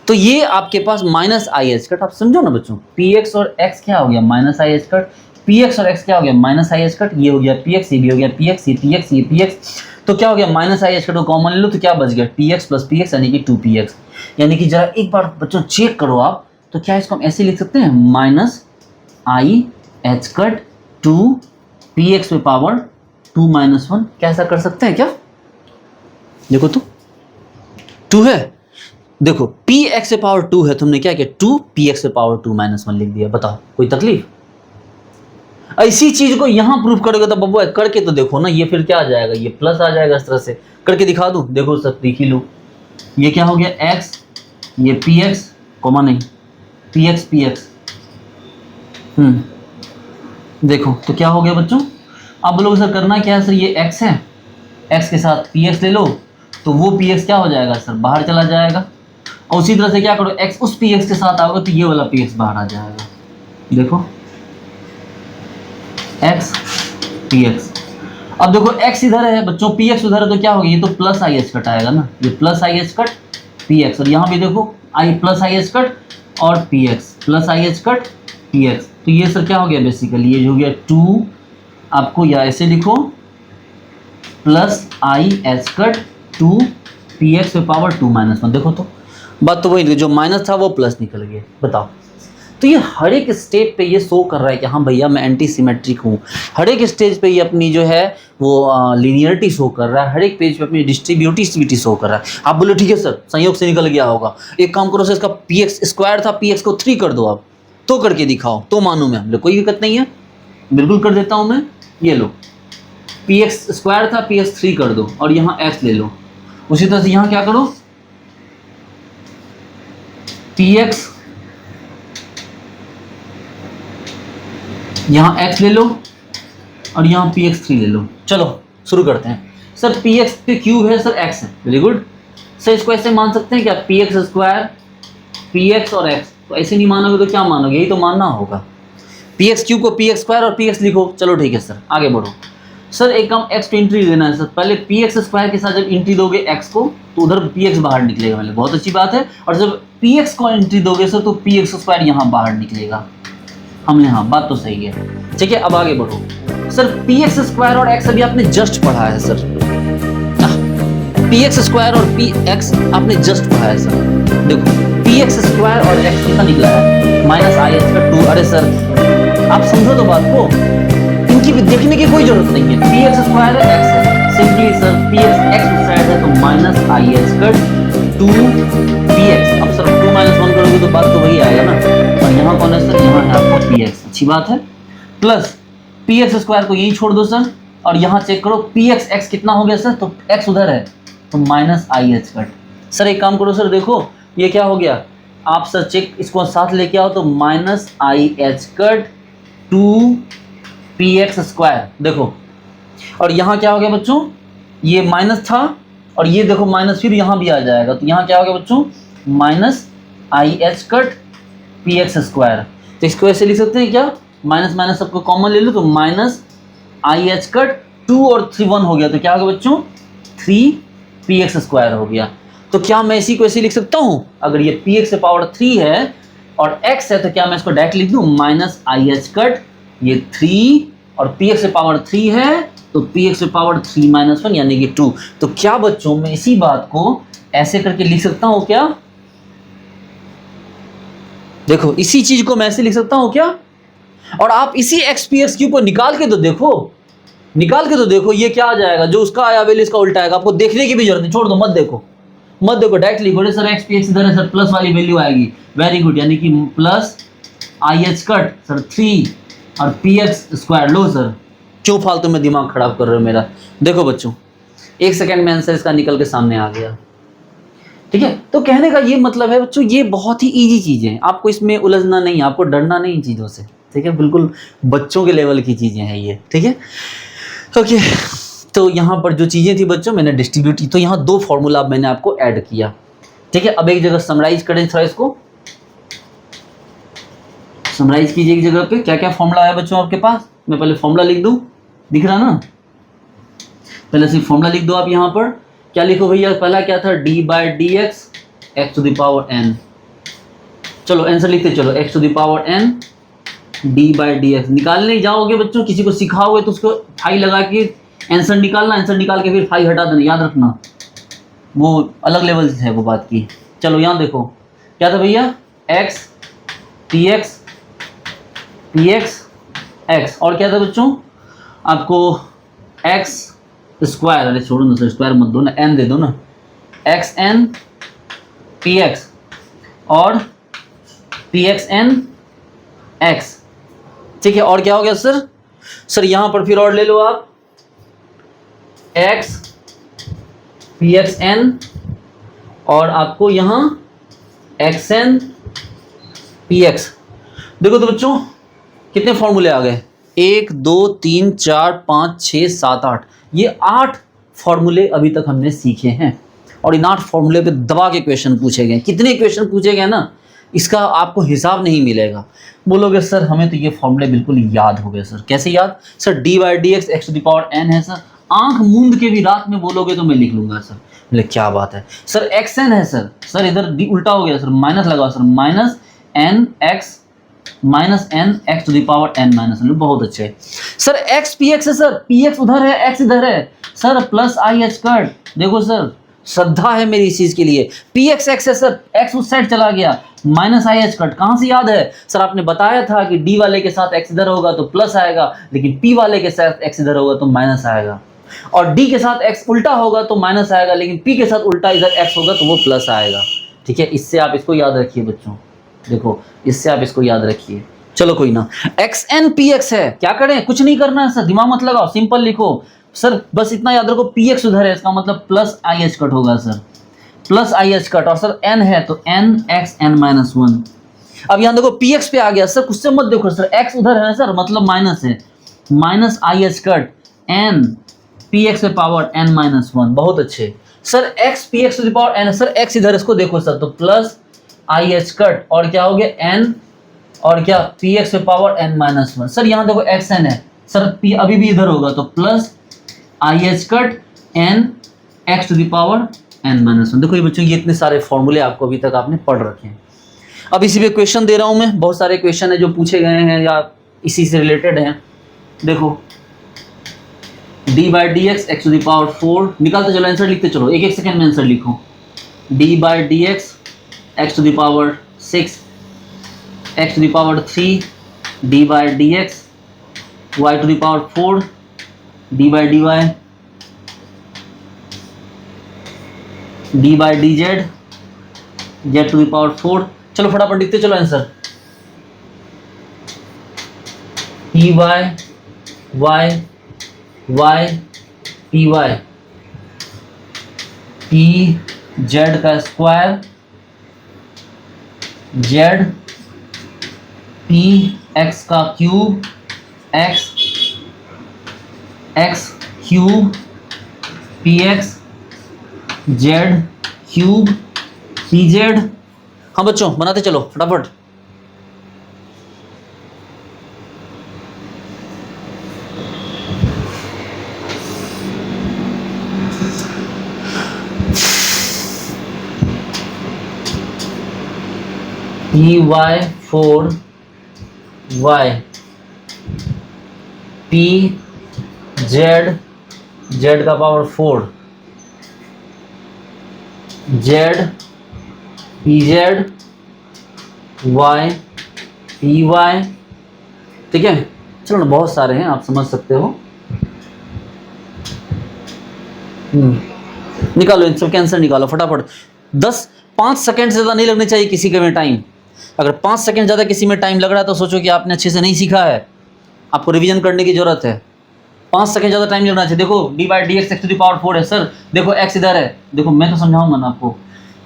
तो ये आपके पास माइनस आई एच कट, आप समझो ना बच्चों, पी एक्स और एक्स क्या हो गया, minus i h cut, P x और एक्स क्या हो गया, माइनस आई एच कट, ये हो गया पी एक्स, ये भी हो गया पी एक्स, ये पी एक्स, ये पी एक्स, तो क्या हो गया, माइनस आई एच कट को कॉमन ले लो तो क्या बच गया, T x plus P x यानी कि 2px। यानी कि जरा एक बार बच्चों चेक करो आप, तो क्या इसको हम ऐसे लिख सकते हैं, minus i h cut 2px पे पावर 2 माइनस 1, क्या ऐसा कर सकते हैं क्या, देखो तो 2 है, देखो px से पावर 2 है, तुमने क्या किया 2px से पावर 2 माइनस 1 लिख दिया। बताओ कोई तकलीफ, इसी चीज को यहां प्रूफ करोगे तो बब्बू करके तो देखो ना, ये फिर क्या आ जाएगा, ये प्लस आ जाएगा, इस तरह से करके दिखा दूं, देखो सर देख ही लो, ये क्या हो गया x, ये px कॉमन नहीं, px देखो तो क्या हो गया बच्चों, अब बोलोगे सर करना क्या है सर, ये x है, x के साथ px ले लो तो वो px क्या हो जाएगा सर, बाहर चला जाएगा, और उसी तरह से क्या करो, x उस px के साथ आओगे तो ये वाला px बाहर आ जाएगा, देखो x px, अब देखो x इधर है बच्चों, px उधर है तो क्या होगा, ये तो प्लस आई एच कट आएगा ना, ये plus i h cut px, और यहाँ भी देखो आई प्लस आई एच कट और px plus i h cut px, तो ये सर क्या हो गया बेसिकली, ये हो गया 2, आपको या ऐसे लिखो plus i h cut 2px पे पावर 2 माइनस 1, देखो तो बात तो वही, जो माइनस था वो प्लस निकल गया। बताओ, तो ये हर एक स्टेप पे ये शो कर रहा है कि हाँ भैया मैं एंटी सिमेट्रिक हूँ, हर एक स्टेज पे ये अपनी जो है वो लीनियरिटी शो कर रहा है, हर एक पेज पे अपनी डिस्ट्रीब्यूटिविटी शो कर रहा है। आप बोले ठीक है सर संयोग से निकल गया होगा, एक काम करो सर, इसका पी एक्स स्क्वायर था, पी एक्स को 3 कर दो आप, तो करके दिखाओ तो मानूँ मैं, बोले कोई दिक्कत नहीं है, बिल्कुल कर देता हूँ मैं, ये लो पी एक्स स्क्वायर था, पी एक्स 3 कर दो और यहाँ एक्स ले लो, उसी तरह से यहाँ क्या करो, पी एक्स यहाँ x ले लो और यहाँ px3 ले लो। चलो शुरू करते हैं सर, px पे क्यूब है सर, x है, वेरी गुड सर, इसको ऐसे मान सकते हैं क्या, px स्क्वायर px और x, तो ऐसे नहीं मानोगे तो क्या मानोगे, यही तो मानना होगा, px क्यूब को px स्क्वायर और px लिखो। चलो ठीक है सर आगे बढ़ो सर, एक काम x को एंट्री देना है सर, पहले px स्क्वायर के साथ जब एंट्री दोगे x को तो उधर px बाहर निकलेगा, पहले बहुत अच्छी बात है, और जब px को एंट्री दोगे सर तो px स्क्वायर यहाँ बाहर निकलेगा, हमने हाँ बात तो सही है, ठीक है। अब आगे बढ़ो सर, पी एक्स स्क्वायर और एक्स अभी आपने जस्ट पढ़ा है सर, पी एक्स स्क्वायर और पी एक्स आपने जस्ट पढ़ा है सर, देखो पी एक्स स्क्वायर और एक्स कितना निकला है, माइनस आई एच का 2, अरे सर आप समझो तो बात को, इनकी भी देखने की कोई जरूरत नहीं है, पी एक्स स्क्वायर है एक्स है, simply sir p x x side है तो माइनस आई एच का 2 पी एक्स, अब सर 2 माइनस 1 करोगे तो बात तो वही आएगा ना, और यहाँ कौन है सर, यहाँ है आपका पी एक्स, अच्छी बात है, प्लस पी एक्स स्क्वायर को यही छोड़ दो सर, और यहाँ चेक करो पी एक्स एक्स कितना हो गया सर, तो एक्स उधर है तो minus i h cut, sir एक काम करो सर, देखो ये क्या हो गया, आप सर चेक इसको साथ लेके आओ तो minus i h cut 2 P x square, देखो और यहाँ क्या हो गया बच्चों, ये माइनस था और ये देखो माइनस फिर यहाँ भी आ जाएगा, तो यहाँ क्या हो गया बच्चों, minus i h cut P x square, तो इसको ऐसे लिख सकते हैं क्या, माइनस माइनस सबको कॉमन ले लो तो माइनस आई एच कट 2 और 3 1 हो गया, तो क्या हो गया बच्चों 3 पी एक्स स्क्वायर हो गया। तो क्या मैं इसी को ऐसे लिख सकता हूँ, अगर ये पी एक्स से पावर 3 है और x है तो क्या मैं इसको डायरेक्ट लिख दूँ, माइनस आई एच कट ये 3 और पी एक्स से पावर 3 है तो पी एक्स से पावर 3 माइनस 1 यानी कि 2, तो क्या बच्चों मैं इसी बात को ऐसे करके लिख सकता हूँ क्या, देखो इसी चीज को मैं ऐसे लिख सकता हूं क्या, और आप इसी एक्स पी एक्स क्यू को निकाल के तो देखो, निकाल के तो देखो ये क्या आ जाएगा, जो उसका आया वैल्यू इसका उल्टा आएगा, आपको देखने की भी जरूरत नहीं, छोड़ दो, मत देखो डायरेक्ट लिखो सर, एक्स पी एक्स इधर है सर, प्लस वाली वैल्यू आएगी, वेरी गुड, यानी कि plus i h cut sir 3 और पी एक्स स्क्वायर, लो सर क्यों फालतू में दिमाग खराब कर रहे हो मेरा, देखो बच्चों 1 सेकेंड में आंसर इसका निकल के सामने आ गया, ठीक है। तो कहने का ये मतलब है बच्चों, ये बहुत ही इजी चीज़ें हैं, आपको इसमें उलझना नहीं, आपको डरना नहीं इन चीज़ों से, ठीक है, बिल्कुल बच्चों के लेवल की चीज़ें हैं ये, ठीक है, ओके। तो यहाँ पर जो चीज़ें थी बच्चों मैंने डिस्ट्रीब्यूट की, तो यहाँ 2 फॉर्मूला मैंने आपको ऐड किया, ठीक है। अब एक जगह समराइज करें थोड़ा, इसको समराइज कीजिए एक जगह पे, क्या क्या फॉर्मूला आया बच्चों आपके पास। मैं पहले फॉर्मूला लिख दूं, दिख रहा ना, पहले सिर्फ फॉर्मूला लिख दो आप। यहाँ पर क्या लिखो भैया, पहला क्या था, d by d x x to the power n. चलो आंसर लिखते चलो, x to the power n d by d x. निकालने जाओगे बच्चों, किसी को सिखाओगे तो उसको फाई लगा के आंसर निकालना, आंसर निकाल के फिर फाई हटा देना, याद रखना, वो अलग लेवल से है वो बात की। चलो यहाँ देखो क्या था भैया, एक्स पी एक्स एक्स, और क्या था बच्चों आपको एक्स स्क्वायर, अरे छोड़ो ना सर, स्क्वायर मत दो ना, एन दे दो ना, एक्स एन पी एक्स और पी एक्स एन एक्स, ठीक है। और क्या हो गया सर, सर यहाँ पर फिर और ले लो आप, एक्स पी एक्स एन और आपको यहाँ एक्स एन पी एक्स। देखो तो बच्चों कितने फॉर्मूले आ गए, 1 2 3 4 5 6 7 8, ये 8 फॉर्मूले अभी तक हमने सीखे हैं। और इन 8 फॉर्मूले पे दबा के क्वेश्चन पूछे गए, कितने क्वेश्चन पूछे गए ना, इसका आपको हिसाब नहीं मिलेगा। बोलोगे सर हमें तो ये फॉर्मूले बिल्कुल याद हो गए सर, कैसे याद sir, d by d x x to the power n है सर, आंख मूंद के भी रात में बोलोगे तो मैं लिख लूंगा सर। बोले क्या बात है सर, एक्स एन है सर, सर इधर डी उल्टा हो गया सर, माइनस लगाओ sir, minus n x to the power n minus one, बहुत अच्छे सर। एक्स पी एक्स है सर, पी एक्स उधर है एक्स इधर है sir, plus i h cut, देखो सर श्रद्धा है मेरी इस चीज के लिए, पी एक्स एक्स है सर, एक्स उस साइड चला गया, माइनस आई एच कट, कहां से याद है सर, आपने बताया था कि डी वाले के साथ एक्स इधर होगा तो प्लस आएगा, लेकिन पी वाले के साथ एक्स इधर होगा तो माइनस आएगा, और डी के साथ एक्स उल्टा होगा तो माइनस आएगा, लेकिन पी के साथ उल्टा इधर एक्स होगा तो वो प्लस आएगा, ठीक है। इससे आप इसको याद रखिए बच्चों, देखो इससे आप इसको याद रखिए। चलो कोई ना, एक्स एन पी एक्स है, क्या करें, कुछ नहीं करना है सर, दिमाग मत लगाओ, सिंपल लिखो सर, बस इतना याद रखो, पी एक्स उधर है, इसका मतलब प्लस आई एच कट होगा sir, plus i h cut, और सर एन है तो n x n minus one. अब यहाँ देखो पी एक्स पे आ गया सर, कुछ से मत देखो सर, एक्स उधर है सर, मतलब माइनस है, minus i h cut n p x पे पावर एन माइनस वन, बहुत अच्छे sir, x p x to the power n, sir x इधर, इसको देखो सर, तो प्लस आई एच कट और क्या हो गया एन और क्या पी एक्स पे power n minus one. Sir यहाँ देखो एक्स एन है सर, पी अभी भी इधर होगा तो plus i h cut n x to the power n minus one. देखो ये बच्चों, ये इतने सारे फॉर्मूले आपको अभी तक आपने पढ़ रखे हैं। अब इसी पे क्वेश्चन दे रहा हूं मैं, बहुत सारे क्वेश्चन है जो पूछे गए हैं या इसी से रिलेटेड हैं। देखो d by d x x to the power 4, निकालते चलो आंसर लिखते चलो, एक एक सेकेंड में आंसर लिखो, d by d x x to the power 6 x to the power 3 d by d x y to the power 4 d by d y d by d z z to the power 4। चलो फटाफट लिखते चलो answer, p y y y P y P z का स्क्वायर जेड पी एक्स का cube x x cube p x z cube p z. हाँ बच्चों बनाते चलो फटाफट, P Y 4 Y P Z Z का power 4 Z P Z Y P Y, ठीक है। चलो ना, बहुत सारे हैं आप समझ सकते हो। निकालो इन सब के आंसर निकालो फटाफट, 5 सेकंड से ज़्यादा नहीं लगने चाहिए किसी के में टाइम। अगर 5 सेकंड ज़्यादा किसी में टाइम लग रहा है तो सोचो कि आपने अच्छे से नहीं सीखा है, आपको रिवीजन करने की जरूरत है। 5 सेकंड ज़्यादा टाइम लगना चाहिए। देखो d by d x x to the power 4 है सर, देखो एक्स इधर है, देखो मैं तो समझाऊंगा ना आपको,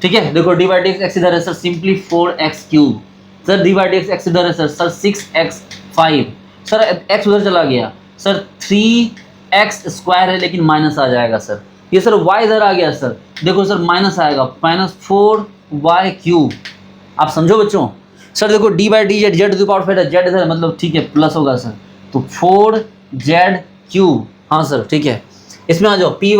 ठीक है। देखो डी बाई डी एक्स इधर है sir, simply 4x cube, sir d by d x इधर है सर 6x 5, सर एक्स उधर चला गया सर 3 एक्स स्क्वायर है लेकिन माइनस आ जाएगा सर। ये सर y इधर आ गया सर, देखो सर माइनस आएगा, -4y³ आप समझो बच्चों। सर देखो d/dz z टू पावर 5 है, z इधर मतलब ठीक है प्लस होगा सर, तो 4z³ हाँ सर ठीक है। इसमें आ जाओ py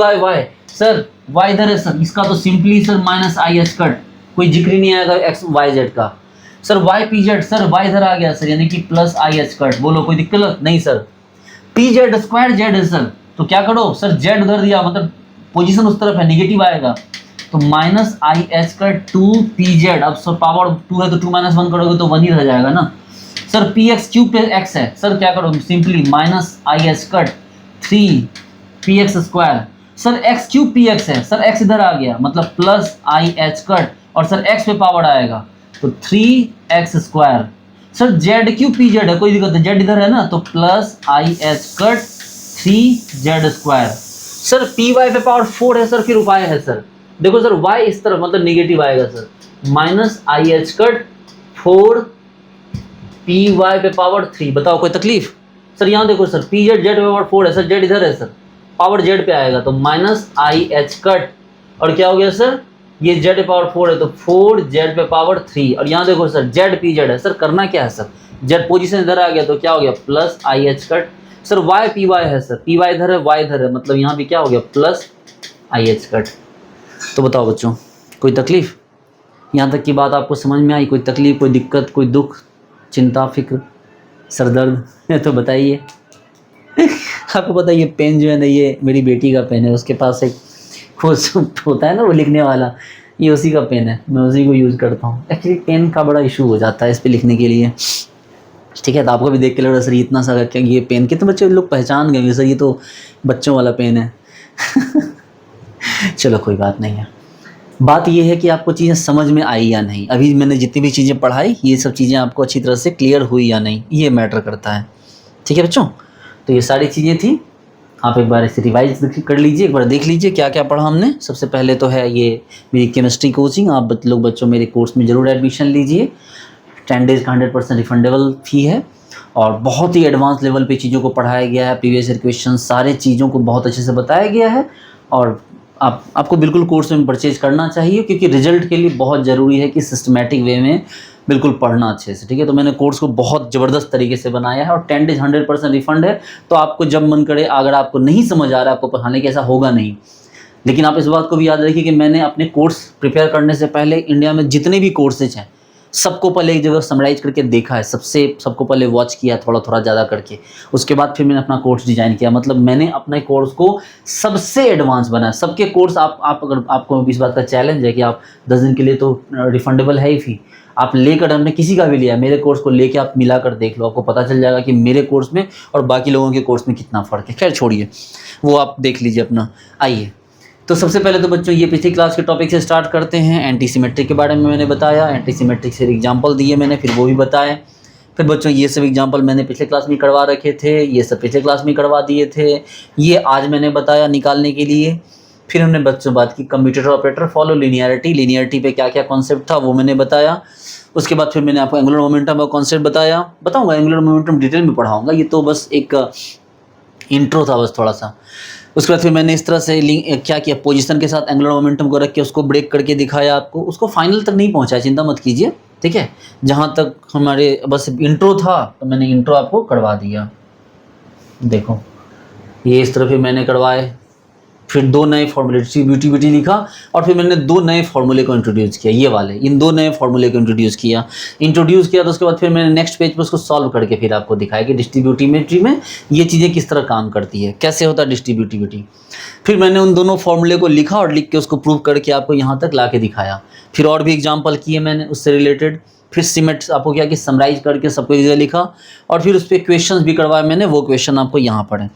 सर y इधर है सर, इसका तो सिंपली सर -i(h), कोई जिक्र ही नहीं आएगा x y z का। सर ypz सर y इधर आ गया सर, यानी कि +i(h), बोलो कोई दिक्कत नहीं सर। pz स्क्वायर z है सर, तो क्या करो सर z उधर दिया मतलब पोजीशन उस तरफ है, नेगेटिव आएगा, तो -i(h²2pz। अब सर पावर 2 है तो 2 - 1 करोगे तो 1 ही रह जाएगा ना सर। px³ पे x है सर, क्या करो simply -i(h²3px²। Sir x³ px है सर, x इधर आ गया मतलब +i(h², और सर x पे पावर आएगा तो 3x²। सर z³ pz है, कोई दिक्कत नहीं, z इधर है ना, तो +i(h²3z²। सर py पे पावर 4 है सर, फिर उपाय है सर, देखो सर y इस तरफ मतलब नेगेटिव आएगा सर, -i(h²4 पे पावर 3। बताओ कोई तकलीफ सर। यहाँ देखो सर pz z पे पावर 4 है सर, z इधर है सर, पावर z पे आएगा तो -i(h², और क्या हो गया सर, ये z पे पावर 4 है तो 4z पे पावर 3, और यहाँ देखो सर z pz है सर, करना क्या है सर, z पोजीशन इधर आ गया तो क्या हो गया +i(h²। सर y py है सर, py इधर है y इधर है, मतलब यहाँ भी क्या हो गया +i(h²। तो बताओ बच्चों कोई तकलीफ, यहाँ तक की बात आपको समझ में आई? कोई तकलीफ, कोई दिक्कत, कोई दुख, चिंता, फिक्र, सरदर्द तो बताइए। आपको पता है ये पेन जो है ना, ये मेरी बेटी का पेन है, उसके पास एक खुश होता है ना वो लिखने वाला, ये उसी का पेन है, मैं उसी को यूज़ करता हूँ। एक्चुअली पेन का बड़ा इशू हो जाता है इस पे लिखने के लिए, ठीक है। तो आपको भी देख के लग रहा है सर इतना सा क्या ये पेन, कितने बच्चे लोग पहचान गए सर ये तो बच्चों वाला पेन है। चलो कोई बात नहीं है, बात ये है कि आपको चीज़ें समझ में आई या नहीं, अभी मैंने जितनी भी चीज़ें पढ़ाई ये सब चीज़ें आपको अच्छी तरह से क्लियर हुई या नहीं, ये मैटर करता है, ठीक है बच्चों। तो ये सारी चीज़ें थी, आप एक बार इसे रिवाइज कर लीजिए, एक बार देख लीजिए क्या क्या पढ़ा हमने। सबसे पहले तो है ये मेरी केमिस्ट्री कोचिंग, आप लोग बच्चों मेरे कोर्स में ज़रूर एडमिशन लीजिए, 10 डेज़ का 100% रिफंडेबल फी है, और बहुत ही एडवांस लेवल पे चीज़ों को पढ़ाया गया है, प्रीवियस ईयर क्वेश्चन सारे चीज़ों को बहुत अच्छे से बताया गया है, और आपको बिल्कुल कोर्स में परचेज करना चाहिए, क्योंकि रिजल्ट के लिए बहुत ज़रूरी है कि सिस्टमेटिक वे में बिल्कुल पढ़ना अच्छे से, ठीक है। तो मैंने कोर्स को बहुत ज़बरदस्त तरीके से बनाया है, और 10 डेज 100% रिफंड है, तो आपको जब मन करे, अगर आपको नहीं समझ आ रहा है आपको पढ़ाने के, ऐसा होगा नहीं, लेकिन आप इस बात को भी याद रखिए कि मैंने अपने कोर्स प्रिपेयर करने से पहले इंडिया में जितने भी कोर्सेज हैं सबको पहले एक जगह समराइज करके देखा है, सबको पहले वॉच किया थोड़ा थोड़ा ज़्यादा करके, उसके बाद फिर मैंने अपना कोर्स डिज़ाइन किया। मतलब मैंने अपने कोर्स को सबसे एडवांस बनाया, सबके कोर्स आप अगर आपको इस बात का चैलेंज है कि आप 10 दिन के लिए तो रिफंडेबल है ही फी, आप लेकर, हमने किसी का भी लिया, मेरे कोर्स को लेके आप मिला कर देख लो, आपको पता चल जाएगा कि मेरे कोर्स में और बाकी लोगों के कोर्स में कितना फ़र्क है। खैर छोड़िए, वो आप देख लीजिए अपना। आइए, तो सबसे पहले तो बच्चों ये पिछली क्लास के टॉपिक से स्टार्ट करते हैं। एंटी सिमेट्रिक के बारे में मैंने बताया, एंटी सिमेट्रिक से एग्जांपल दिए मैंने, फिर वो भी बताए। फिर बच्चों ये सब एग्जांपल मैंने पिछले क्लास में करवा रखे थे, ये सब पिछले क्लास में करवा दिए थे, ये आज मैंने बताया निकालने के लिए। फिर हमने बच्चों बात की कम्यूटेटर ऑपरेटर फॉलो लीनियरिटी पे क्या क्या कॉन्सेप्ट था वो मैंने बताया। उसके बाद फिर मैंने आपको एंगुलर मोमेंटम का कॉन्सेप्ट बताऊँगा, एंगुलर मोमेंटम डिटेल में पढ़ाऊँगा, ये तो बस एक इंट्रो था बस थोड़ा सा। उसके बाद फिर मैंने इस तरह से क्या किया, पोजीशन के साथ एंगुलर मोमेंटम को रख के उसको ब्रेक करके दिखाया आपको, उसको फाइनल तक नहीं पहुंचाया, चिंता मत कीजिए, ठीक है। जहां तक हमारे बस इंट्रो था तो मैंने इंट्रो आपको करवा दिया। देखो ये इस तरह फिर मैंने करवाए, फिर 2 नए फॉर्मूले डिस्ट्रीब्यूटिविटी लिखा, और फिर मैंने 2 नए फॉर्मूले को इंट्रोड्यूस किया, ये वाले इन 2 नए फॉर्मूले को इंट्रोड्यूस किया तो उसके बाद फिर मैंने नेक्स्ट पेज पर उसको सॉल्व करके फिर आपको दिखाया कि डिस्ट्रीब्यूटिविटी में ये चीज़ें किस तरह काम करती है, कैसे होता है डिस्ट्रीब्यूटिविटी। फिर मैंने उन दोनों फॉर्मूले को लिखा और लिख के उसको प्रूव करके आपको यहाँ तक ला के दिखाया। फिर और भी एग्जाम्पल किए मैंने उससे रिलेटेड, फिर सिमेट्स आपको क्या कि समराइज करके सबको एक जगह लिखा, और फिर उस पर क्वेश्चन भी करवाए मैंने, वो क्वेश्चन आपको यहाँ पढ़े।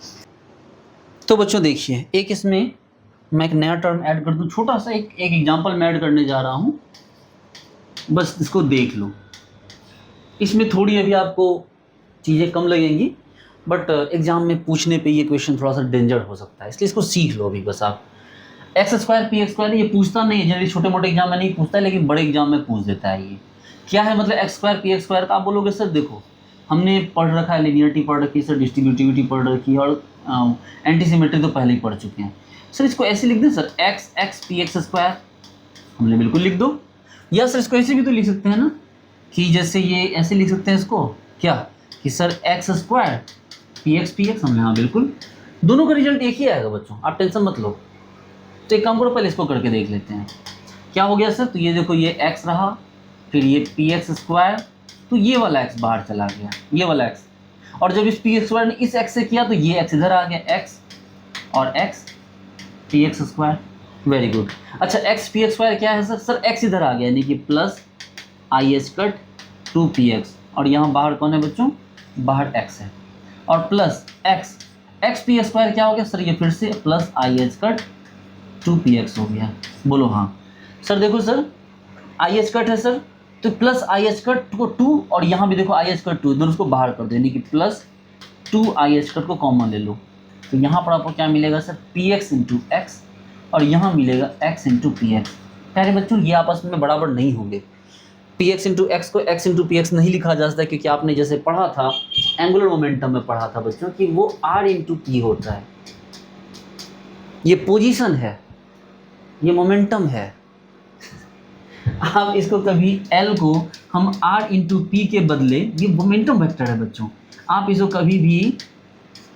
तो बच्चों देखिए, एक इसमें मैं एक नया टर्म ऐड कर दूं, छोटा सा एक एग्जांपल मैं ऐड करने जा रहा हूं, बस इसको देख लो। इसमें थोड़ी अभी आपको चीज़ें कम लगेंगी, बट एग्जाम में पूछने पे ये क्वेश्चन थोड़ा सा डेंजर हो सकता है, इसलिए इसको सीख लो अभी बस आप। x² px² ये पूछता नहीं है, जनरली छोटे मोटे एग्जाम में नहीं पूछता है, लेकिन बड़े एग्जाम में पूछ देता है। ये क्या है मतलब x² px² का? आप बोलोगे सर देखो हमने पढ़ रखा है, लीनियरिटी पढ़ रखी है सर, डिस्ट्रीब्यूटिविटी पढ़ रखी है, और एंटी सिमेट्री तो पहले ही पढ़ चुके हैं सर। इसको ऐसे लिख दें sir, x x p x square, हमने बिल्कुल लिख दो। या सर इसको ऐसे भी तो लिख सकते हैं ना कि जैसे ये ऐसे लिख सकते हैं इसको क्या कि sir x square P x हमने, हाँ बिल्कुल, दोनों का रिजल्ट एक ही आएगा बच्चों, आप टेंशन मत लो। तो एक काम करो, पहले इसको करके देख लेते हैं क्या हो गया सर। तो ये देखो, ये x रहा, फिर ये पी एक्स स्क्वायर, तो ये वाला x बाहर चला गया, ये वाला x, और जब इस पी एक्स स्क्वायर ने इस x से किया तो ये x इधर आ गया, x और x P x square. Very good. अच्छा x पी एक्स स्क्वायर क्या है सर? सर x इधर आ गया, यानी कि plus i h cut 2px, और यहाँ बाहर कौन है बच्चों? बाहर x है, और plus x P x square क्या हो गया सर? ये फिर से plus i h cut 2px हो गया। बोलो हाँ सर। देखो सर आई एच कट है सर, तो प्लस आई एच कट को 2, और यहाँ भी देखो आई एच कट 2, दोनों उसको बाहर कर दो, यानी कि प्लस 2 आई एच कट को कॉमन ले लो। तो यहाँ पर आपको क्या मिलेगा sir? P x into x, और यहाँ मिलेगा x इंटू पी एक्स। प्यारे बच्चों ये आपस में बराबर नहीं होंगे। पी एक्स इंटू एक्स को x इंटू पी एक्स नहीं लिखा जा सकता, क्योंकि आपने जैसे पढ़ा था एंगुलर मोमेंटम में पढ़ा था बच्चों कि वो r इंटू पी होता है। ये पोजीशन है, ये मोमेंटम है। आप इसको कभी L को हम r इंटू पी के बदले, ये मोमेंटम वेक्टर है बच्चों, आप इसको कभी भी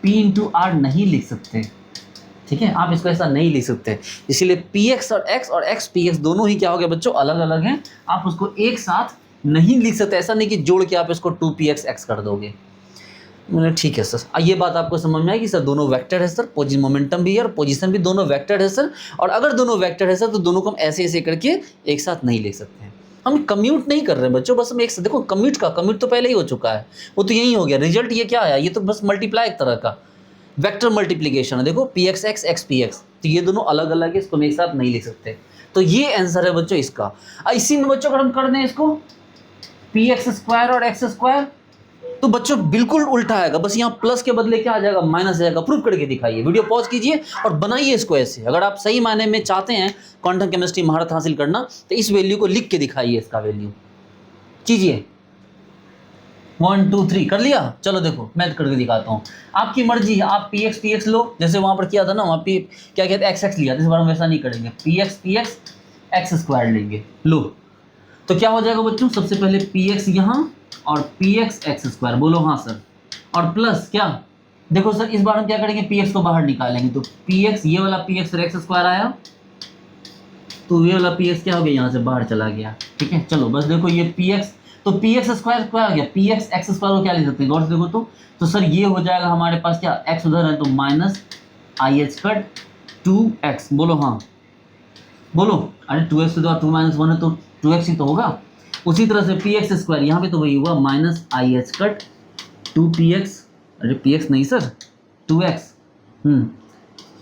p इंटू आर नहीं लिख सकते, ठीक है? आप इसको ऐसा नहीं लिख सकते। इसीलिए पी एक्स और x और x पी एक्स दोनों ही क्या हो गया बच्चों? अलग अलग हैं। आप उसको एक साथ नहीं लिख सकते, ऐसा नहीं कि जोड़ के आप इसको 2px x कर दोगे। मैंने ठीक है सर, ये बात आपको समझ में आएगी सर। दोनों वेक्टर है सर, मोमेंटम भी है और पोजीशन भी, दोनों वेक्टर है सर। और अगर दोनों वेक्टर है सर तो दोनों को हम ऐसे ऐसे करके एक साथ नहीं लिख सकते हैं। हम कम्यूट नहीं कर रहे हैं बच्चों, बस हम एक साथ देखो कम्यूट तो पहले ही हो चुका है, वो तो यही हो गया। रिजल्ट ये क्या आया? ये तो बस मल्टीप्लाई एक तरह का वेक्टर मल्टीप्लिकेशन है। देखो p x x x p x, तो ये दोनों अलग अलग है, इसको हम एक साथ नहीं लिख सकते। तो ये आंसर है बच्चों इसका। इसी में बच्चों अगर हम कर दें इसको पी एक्स स्क्वायर और एक्स स्क्वायर, तो बच्चों बिल्कुल उल्टा आएगा, बस यहाँ प्लस के बदले क्या आ जाएगा? माइनस आ जाएगा। प्रूव करके दिखाइए, वीडियो पॉज कीजिए और बनाइए इसको ऐसे। अगर आप सही मायने में चाहते हैं क्वांटम केमिस्ट्री महारत हासिल करना, तो इस वैल्यू को लिख के दिखाइए, इसका वैल्यू कीजिए। 1 2 3 कर लिया? चलो देखो मैं करके दिखाता हूँ, आपकी मर्जी है। आप पी एक्स लो, जैसे वहाँ पर किया था ना, वहाँ पे क्या कहते हैं एक्स एक्स लिया, इस बार हम वैसा नहीं करेंगे, पी एक्स एक्स स्क्वायर लेंगे। लो तो क्या हो जाएगा बच्चों? सबसे पहले पी एक्स यहाँ और पी एक्स एक्स स्क्वायर, बोलो हाँ सर, और प्लस क्या? देखो सर इस बार हम क्या करेंगे? पी एक्स को बाहर निकालेंगे, तो पी एक्स, ये वाला पी एक्स और एक्स स्क्वायर आया, तो ये वाला पी एक्स क्या हो गया? यहाँ से बाहर चला गया, ठीक है? चलो बस देखो ये पी एक्स, तो पी एक्स स्क्वायर क्या हो गया? पी एक्स एक्स स्क्वायर को क्या लिख सकते हैं? गौर से देखो तो सर ये हो जाएगा हमारे पास क्या? एक्स उधर है तो minus i h cut 2x, बोलो हाँ, बोलो। अरे 2x तो 2 माइनस 1 है तो 2x ही तो होगा। उसी तरह से पी एक्स स्क्वायर यहाँ पे तो वही हुआ, minus i h cut 2px, अरे px नहीं सर 2x,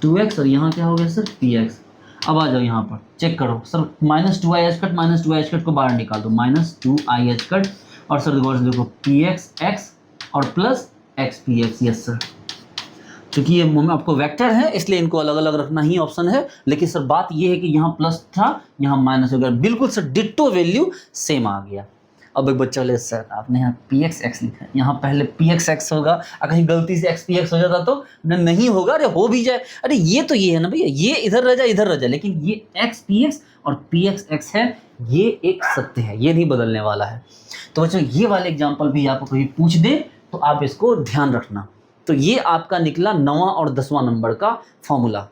2x, और यहाँ क्या हो गया सर? px। अब आ जाओ यहाँ पर चेक करो सर, माइनस 2i कट को बाहर निकाल दो, माइनस 2i कट, और सर गौर से देखो पी एक्स एक्स और plus x p x. Yes sir, क्योंकि ये आपको वेक्टर है इसलिए इनको अलग अलग रखना ही ऑप्शन है। लेकिन सर बात ये है कि यहाँ प्लस था, यहाँ माइनस हो गया, बिल्कुल सर डिट्टो वैल्यू सेम आ गया। अब एक बच्चा बोले सर आपने यहाँ पी एक्स एक्स लिखा है, यहाँ पहले पी एक्स एक्स होगा, अगर कहीं गलती से एक्स पी एक्स हो जाता तो नहीं होगा। अरे हो भी जाए, अरे ये तो ये है ना भैया, ये इधर रह जाए, लेकिन ये एक्स पी एक्स और पी एक्स एक्स है, ये एक सत्य है, ये नहीं बदलने वाला है। तो बच्चों ये वाले एग्जाम्पल भी आपको कहीं पूछ दे तो आप इसको ध्यान रखना। तो ये आपका निकला 9वां और 10वां नंबर का फॉर्मूला,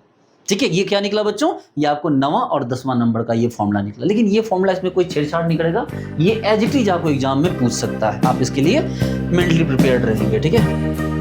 ठीक है? ये क्या निकला बच्चों? ये आपको 9वां और 10वां नंबर का ये फॉर्मूला निकला। लेकिन ये फॉर्मूला, इसमें कोई छेड़छाड़ नहीं करेगा, ये एज इट इज आपको एग्जाम में पूछ सकता है, आप इसके लिए मेंटली प्रिपेयर्ड रहेंगे, ठीक है?